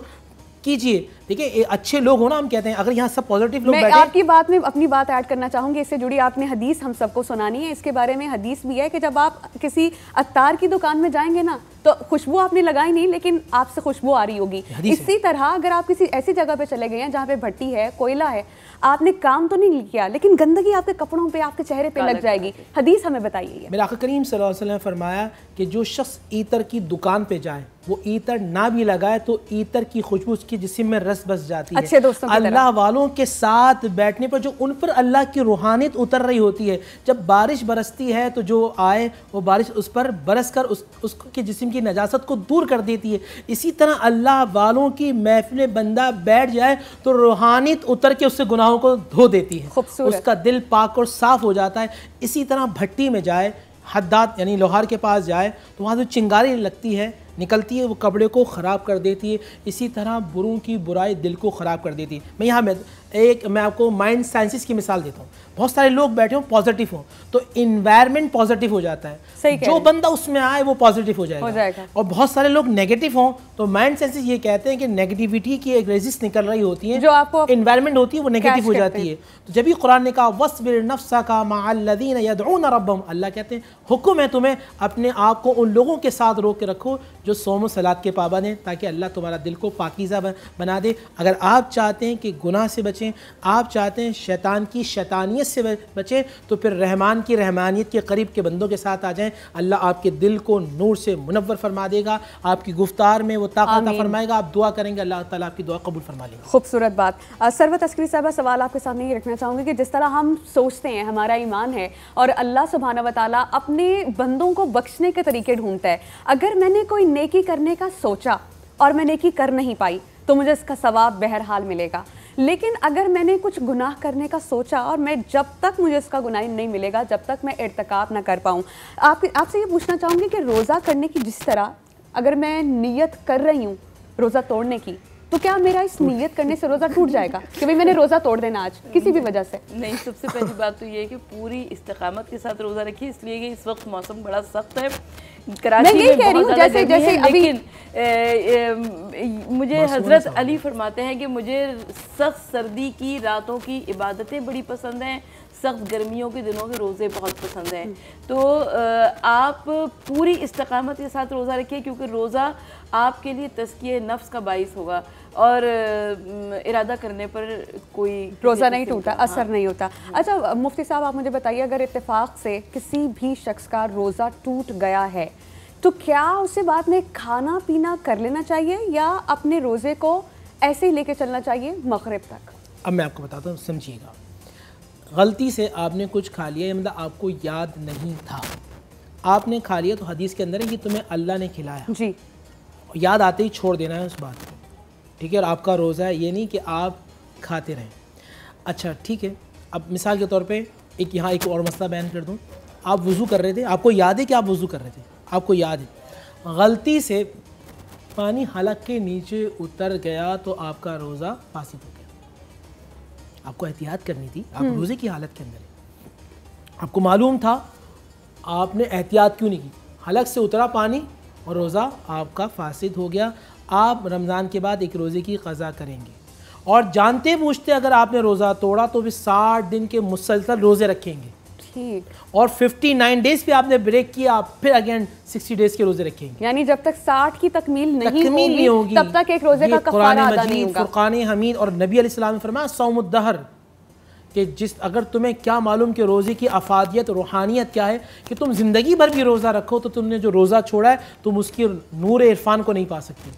कीजिए। देखिए अच्छे लोग हो ना, हम कहते हैं, अगर यहाँ सब पॉजिटिव लोग मैं आपकी बात में अपनी बात ऐड करना चाहूँगी, इससे जुड़ी आपने हदीस हम सबको सुनानी है। इसके बारे में हदीस भी है कि जब आप किसी अत्तार की दुकान में जाएंगे ना तो खुशबू आपने लगाई नहीं लेकिन आपसे खुशबू आ रही होगी। इसी तरह अगर आप किसी ऐसी जगह पे चले गए हैं जहाँ पे भट्टी है, कोयला है, आपने काम तो नहीं किया लेकिन गंदगी आपके कपड़ों पे, आपके चेहरे पे लग जाएगी। हदीस हमें बताइए। मेरे आका करीम सल्लल्लाहु अलैहि वसल्लम ने फरमाया कि जो शख्स ईतर की दुकान पे जाए, वो ईतर ना भी लगाए तो ईतर की खुशबू उसके जिस्म में रस बस जाती है। अच्छे दोस्तों की अल्लाह वालों के साथ बैठने पर जो उन पर अल्लाह की रूहानियत उतर रही होती है, जब बारिश बरसती है तो जो आए वो बारिश उस पर बरस कर उसके जिस्म की नजासत को दूर कर देती है। इसी तरह अल्लाह वालों की महफिल बंदा बैठ जाए तो रूहानियत उतर के उससे गुनाहों को धो देती है, उसका दिल पाक और साफ हो जाता है। इसी तरह भट्टी में जाए, हद्दाद यानी लोहार के पास जाए तो वहाँ जो चिंगारी लगती है, निकलती है, वो कपड़े को ख़राब कर देती है। इसी तरह बुरों की बुराई दिल को ख़राब कर देती है। मैं आपको माइंड साइंसिस की मिसाल देता हूँ। बहुत सारे लोग बैठे हों, पॉजिटिव हों, तो इन्वायरमेंट पॉजिटिव हो जाता है, जो बंदा उसमें आए वो पॉजिटिव हो जाएगा। और बहुत सारे लोग नेगेटिव हों तो माइंड साइंसिस ये कहते हैं कि नेगेटिविटी की एक रेजिस्ट निकल रही होती है, जो आपको इन्वायरमेंट होती है वो नेगेटिव हो जाती है। तो जब भी कुरान ने कहा वस्बिर नफ्सका मअल्लज़ीना यदऊना रब्बहुम, अल्लाह कहते हैं हुक्म है तुम्हें अपने आप को उन लोगों के साथ रोक के रखो जो सौम सलात के पाबंद हैं, ताकि अल्लाह तुम्हारा दिल को पाकीज़ा बना दे। अगर आप चाहते हैं कि गुनाह से बचें, आप चाहते हैं शैतान की शैतानियत से बचें, तो फिर रहमान की रहमानियत के करीब के बंदों के साथ आ जाएं। अल्लाह आपके दिल को नूर से मुनव्वर फरमा देगा, आपकी गुफ्तार में वो ताकत फरमाएगा, आप दुआ करेंगे अल्लाह ताला आपकी दुआ कबूल फरमा लेगा। खूबसूरत बात। सरवत अस्करी साहबा, सवाल आपके सामने ये रखना चाहूँगी कि जिस तरह हम सोचते हैं हमारा ईमान है और अल्लाह सुब्हानहू व तआला अपने बंदों को बख्शने के तरीके ढूंढता है, अगर मैंने कोई नेकी करने का सोचा और मैं नेकी कर नहीं पाई तो मुझे इसका सवाब बहरहाल मिलेगा, लेकिन अगर मैंने कुछ गुनाह करने का सोचा और मैं जब तक मुझे इसका गुनाह नहीं मिलेगा, जब तक मैं इर्तिकाब ना कर पाऊँ। आपसे ये पूछना चाहूँगी कि रोज़ा करने की जिस तरह अगर मैं नियत कर रही हूँ रोज़ा तोड़ने की, तो क्या मेरा इस नीयत करने से रोज़ा टूट जाएगा कि भाई मैंने रोज़ा तोड़ देना आज किसी भी वजह से? नहीं, सबसे पहली बात तो ये है कि पूरी इस्तिकामत के साथ रोज़ा रखिए, इसलिए कि इस वक्त मौसम बड़ा सख्त है। कराची में बहुत ज़्यादा गर्मी है, लेकिन मुझे हज़रत अली फरमाते हैं कि मुझे सख्त सर्दी की रातों की इबादतें बड़ी पसंद हैं, सख्त गर्मियों के दिनों के रोज़े बहुत पसंद हैं। तो आप पूरी इस्तिकामत के साथ रोज़ा रखिए, क्योंकि रोज़ा आपके लिए तज़किये नफ्स का बाइस होगा और इरादा करने पर कोई रोज़ा नहीं टूटा, असर नहीं होता। अच्छा मुफ्ती साहब, आप मुझे बताइए, अगर इत्तेफाक से किसी भी शख्स का रोज़ा टूट गया है तो क्या उसे बाद में खाना पीना कर लेना चाहिए या अपने रोज़े को ऐसे ही लेके चलना चाहिए मगरिब तक? अब मैं आपको बताता हूँ, समझिएगा। गलती से आपने कुछ खा लिया, मतलब आपको याद नहीं था, आपने खा लिया, तो हदीस के अंदर है कि तुम्हें अल्लाह ने खिलाया जी, याद आते ही छोड़ देना है उस बात को, ठीक है। और आपका रोज़ा है, ये नहीं कि आप खाते रहें। अच्छा ठीक है, अब मिसाल के तौर पे एक यहाँ एक और मसला बयान कर दूँ। आप वज़ू कर रहे थे, आपको याद है कि आप वज़ू कर रहे थे, आपको याद है, गलती से पानी हलक के नीचे उतर गया तो आपका रोज़ा फासिद हो गया। आपको एहतियात करनी थी, आप रोज़े की हालत के अंदर है, आपको मालूम था, आपने एहतियात क्यों नहीं की? हलक से उतरा पानी और रोज़ा आपका फासिद हो गया। आप रमज़ान के बाद एक रोज़े की क़ज़ा करेंगे और जानते बूझते अगर आपने रोज़ा तोड़ा तो भी 60 दिन के मुसलसल रोज़े रखेंगे, ठीक, और 59 डेज़ पे आपने ब्रेक किया, आप फिर अगेन 60 डेज़ के रोज़े रखेंगे। यानी जब तक 60 की तकमील नहीं होगी तब तक एक रोज़े का कफ़ारा अदा नहीं होगा। फ़ुरक़ान हमीद और नबी अलैहिस्सलाम ने फरमाया सौमुद्दहर, कि जिस अगर तुम्हें क्या मालूम कि रोज़े की अफादियत रूहानियत क्या है, कि तुम ज़िंदगी भर भी रोज़ा रखो तो तुमने जो रोज़ा छोड़ा है तुम उसकी नूर इरफान को नहीं पा सकते,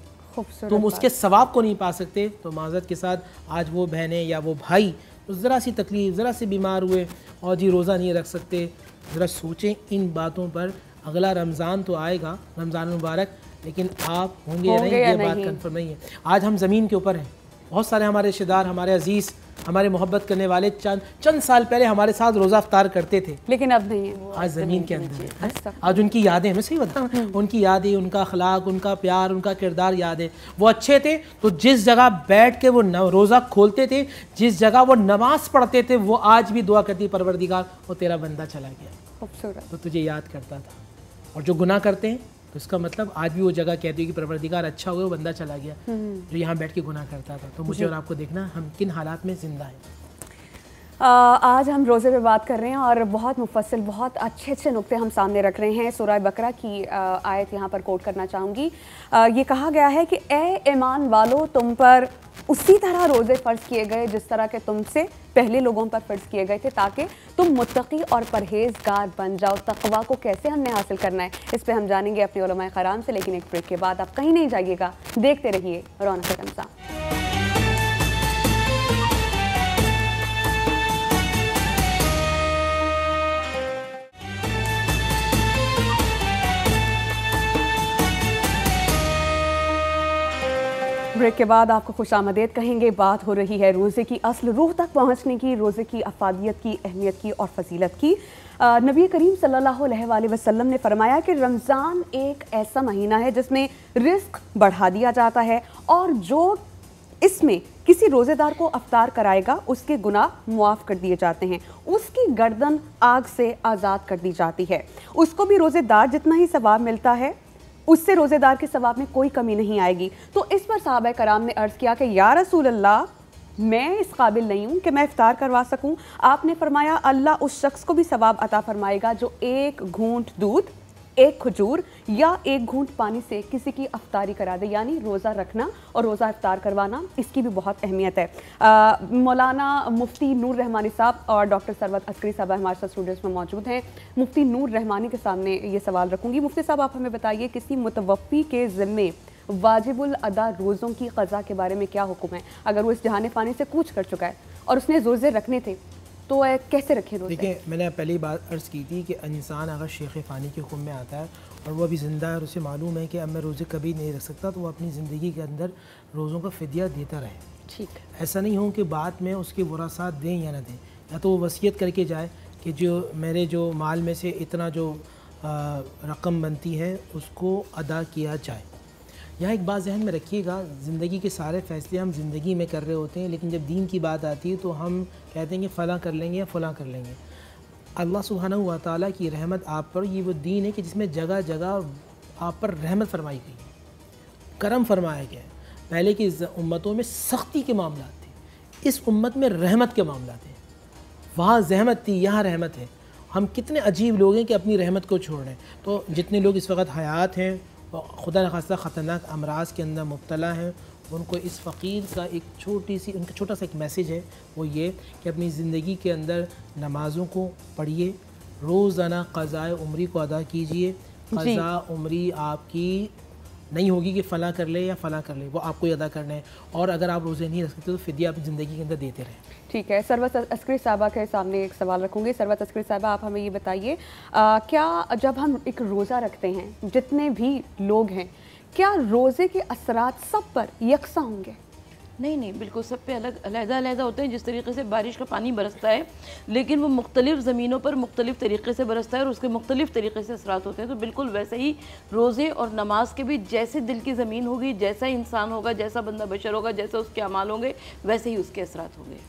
तुम उसके सवाब को नहीं पा सकते। तो माज़रत के साथ आज वो बहनें या वो भाई ज़रा सी तकलीफ़, ज़रा से बीमार हुए और जी रोज़ा नहीं रख सकते, ज़रा सोचें इन बातों पर। अगला रमज़ान तो आएगा, रमज़ान मुबारक, लेकिन आप होंगे या नहीं, ये बात कन्फर्म नहीं है। आज हम ज़मीन के ऊपर हैं, बहुत सारे हमारे रिश्तेदार, हमारे अजीज़, हमारे मोहब्बत करने वाले चंद साल पहले हमारे साथ रोज़ा अफ्तार करते थे, लेकिन अब नहीं है, आज ज़मीन के अंदर है। आज उनकी यादें, मैं सही बताऊँ, उनकी यादें, उनका अखलाक, उनका प्यार, उनका किरदार याद है। वो अच्छे थे तो जिस जगह बैठ के वो रोज़ा खोलते थे, जिस जगह वो नमाज़ पढ़ते थे, वो आज भी दुआ करती, परवरदिगार वो तेरा बंदा चला गया, खूबसूरत, तो तुझे याद करता था। और जो गुनाह करते हैं तो इसका मतलब आज भी वो जगह कहती है कि परवरदिगार अच्छा हुआ, वो बंदा चला गया जो यहाँ बैठ के गुनाह करता था। तो मुझे और आपको देखना हम किन हालात में ज़िंदा हैं। आज हम रोज़े पे बात कर रहे हैं और बहुत मुफस्सिल, बहुत अच्छे अच्छे नुक्ते हम सामने रख रहे हैं। सूरह बकरा की आयत यहाँ पर कोट करना चाहूँगी। ये कहा गया है कि ए ईमान वालो, तुम पर उसी तरह रोज़े फ़र्ज़ किए गए जिस तरह के तुमसे पहले लोगों पर फ़र्ज़ किए गए थे, ताकि तुम मुत्तकी और परहेज़गार बन जाओ। तक़वा को कैसे हमने हासिल करना है, इस पर हम जानेंगे अपने उलमाए क़राम से, लेकिन एक ब्रेक के बाद। आप कहीं नहीं जाइएगा, देखते रहिए रौनक रमज़ान। ब्रेक के बाद आपको खुशामदीद कहेंगे। बात हो रही है रोज़े की असल रूह तक पहुँचने की, रोज़े की अफादियत की, अहमियत की और फजीलत की। नबी करीम सल्लल्लाहु अलैहि वसल्लम ने फरमाया कि रमज़ान एक ऐसा महीना है जिसमें रिस्क बढ़ा दिया जाता है और जो इसमें किसी रोज़ेदार को अफ्तार कराएगा उसके गुनाह मुआफ़ कर दिए जाते हैं, उसकी गर्दन आग से आज़ाद कर दी जाती है, उसको भी रोज़ेदार जितना ही सवाब मिलता है, उससे रोज़ेदार के सवाब में कोई कमी नहीं आएगी। तो इस पर सहाबा कराम ने अर्ज़ किया कि या रसूल अल्लाह, मैं इस काबिल नहीं हूँ कि मैं इफ्तार करवा सकूँ। आपने फरमाया अल्लाह उस शख्स को भी सवाब अता फरमाएगा जो एक घूंट दूध, एक खजूर या एक घूंट पानी से किसी की अफ्तारी करा दे। यानी रोज़ा रखना और रोज़ा इफ्तार करवाना, इसकी भी बहुत अहमियत है। मौलाना मुफ्ती नूर रहमानी साहब और डॉक्टर सरवत अस्करी साहब हमारे साथ स्टूडियोज़ में मौजूद हैं। मुफ्ती नूर रहमानी के सामने ये सवाल रखूँगी। मुफ्ती साहब, आप हमें बताइए, किसी मुतवफ़ी के ज़िम्मे वाजिबुल अदा रोज़ों की क़ज़ा के बारे में क्या हुक्म है? अगर वो इस जहान फ़ानी से कूच कर चुका है और उसने रोज़े रखने थे तो कैसे रखें रोज़े? देखिए, मैंने पहली बात अर्ज़ की थी कि इंसान अगर शेख फ़ानी के हुक्म में आता है और वो अभी ज़िंदा है और उसे मालूम है कि अब मैं रोज़े कभी नहीं रख सकता, तो वो अपनी ज़िंदगी के अंदर रोज़ों का फ़िदिया देता रहे। ठीक, ऐसा नहीं हो कि बाद में उसके वरासात दें या ना दें, या तो वो वसीयत करके जाए कि जो मेरे जो माल में से इतना जो रकम बनती है उसको अदा किया जाए, यहाँ एक बात जहन में रखिएगा, ज़िंदगी के सारे फ़ैसले हम ज़िंदगी में कर रहे होते हैं, लेकिन जब दीन की बात आती है तो हम कहते हैं कि फ़लाँ कर लेंगे या फ़लाँ कर लेंगे। अल्लाह सुब्हानहू व तआला की रहमत आप पर, ये वो दीन है कि जिसमें जगह जगह आप पर रहमत फरमाई गई है, करम फरमाया गया है। पहले की उम्मतों में सख्ती के मामला थे, इस उम्मत में रहमत के मामला थे। वहाँ जहमत थी, यहाँ रहमत है। हम कितने अजीब लोग हैं कि अपनी रहमत को छोड़ रहे हैं। तो जितने लोग इस वक्त हयात हैं और खुदा न खास्ता ख़तरनाक अमराज के अंदर मुब्तला हैं, उनको इस फ़कीर का एक उनका छोटा सा एक मैसेज है, वो ये कि अपनी ज़िंदगी के अंदर नमाज़ों को पढ़िए, रोज़ाना क़ज़ाए उम्री को अदा कीजिए। क़ज़ा उम्री आपकी नहीं होगी कि फ़लाँ कर ले या फ़लाँ कर ले, वो आपको ही अदा करना है। और अगर आप रोज़े नहीं रख सकते तो फ़िदिया अपनी ज़िंदगी के अंदर देते रहें। ठीक है, सरवत अस्करी साहबा के सामने एक सवाल रखूँगी। सरवत अस्करी साहबा, आप हमें ये बताइए, क्या जब हम एक रोज़ा रखते हैं, जितने भी लोग हैं, क्या रोज़े के असरात सब पर यकसा होंगे? नहीं, बिल्कुल सब पे अलग-अलग होते हैं। जिस तरीके से बारिश का पानी बरसता है, लेकिन वो मुख्तलिफ़ ज़मीनों पर मुख्तलिफ़ तरीके से बरसता है और उसके मुख्तलिफ़ तरीके से असरात होते हैं। तो बिल्कुल वैसे ही रोज़े और नमाज के भी जैसे दिल की ज़मीन होगी, जैसा इंसान होगा, जैसा बंदा बशर होगा, जैसे उसके अमाल होंगे, वैसे ही उसके असरात होंगे।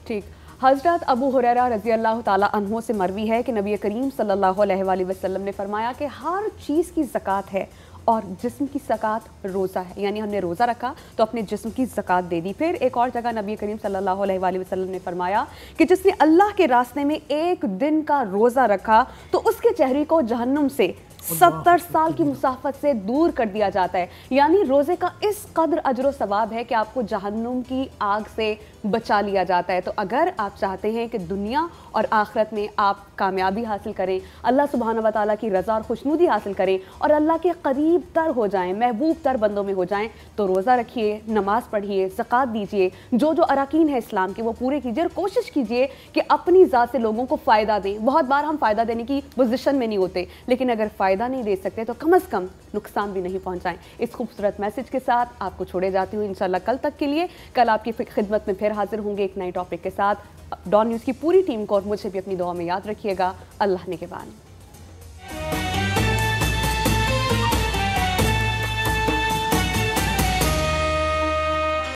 ठीक। हज़रत अबू हुरैरा रज़ी अल्लाह ताला अन्हो से मरवी है कि नबी करीम सल्लल्लाहु अलैहि वसल्लम ने फरमाया कि हर चीज़ की ज़कात है और जिस्म की ज़कात रोज़ा है। यानी हमने रोज़ा रखा तो अपने जिस्म की ज़कात दे दी। फिर एक और जगह नबी करीम सल्लल्लाहु अलैहि वसल्लम ने फरमाया कि जिसने अल्लाह के रास्ते में एक दिन का रोज़ा रखा तो उसके चेहरे को जहन्नुम से 70 साल की मुसाफत से दूर कर दिया जाता है। यानी रोज़े का इस कदर अजर सवाब है कि आपको जहन्नुम की आग से बचा लिया जाता है। तो अगर आप चाहते हैं कि दुनिया और आखिरत में आप कामयाबी हासिल करें, अल्लाह सुब्हानहू व तआला की रज़ा और खुशनुदी हासिल करें और अल्लाह के करीब तर हो जाएं, महबूब तर बंदों में हो जाएं, तो रोज़ा रखिए, नमाज़ पढ़िए, ज़कात दीजिए, जो अरकान है इस्लाम के वो पूरे कीजिए और कोशिश कीजिए कि अपनी ज़ात से लोगों को फ़ायदा दें। बहुत बार हम फ़ायदा देने की पोजीशन में नहीं होते, लेकिन अगर फ़ायदा नहीं दे सकते तो कम से कम नुकसान भी नहीं पहुँचाएँ। इस खूबसूरत मैसेज के साथ आपको छोड़े जाती हूँ। इंशाल्लाह कल तक के लिए, कल आपकी खिदमत में फिर हाजिर होंगे एक नए टॉपिक के साथ। डॉन न्यूज़ की पूरी टीम को और मुझे भी अपनी दुआ में याद रखिएगा। अल्लाह निगहबान।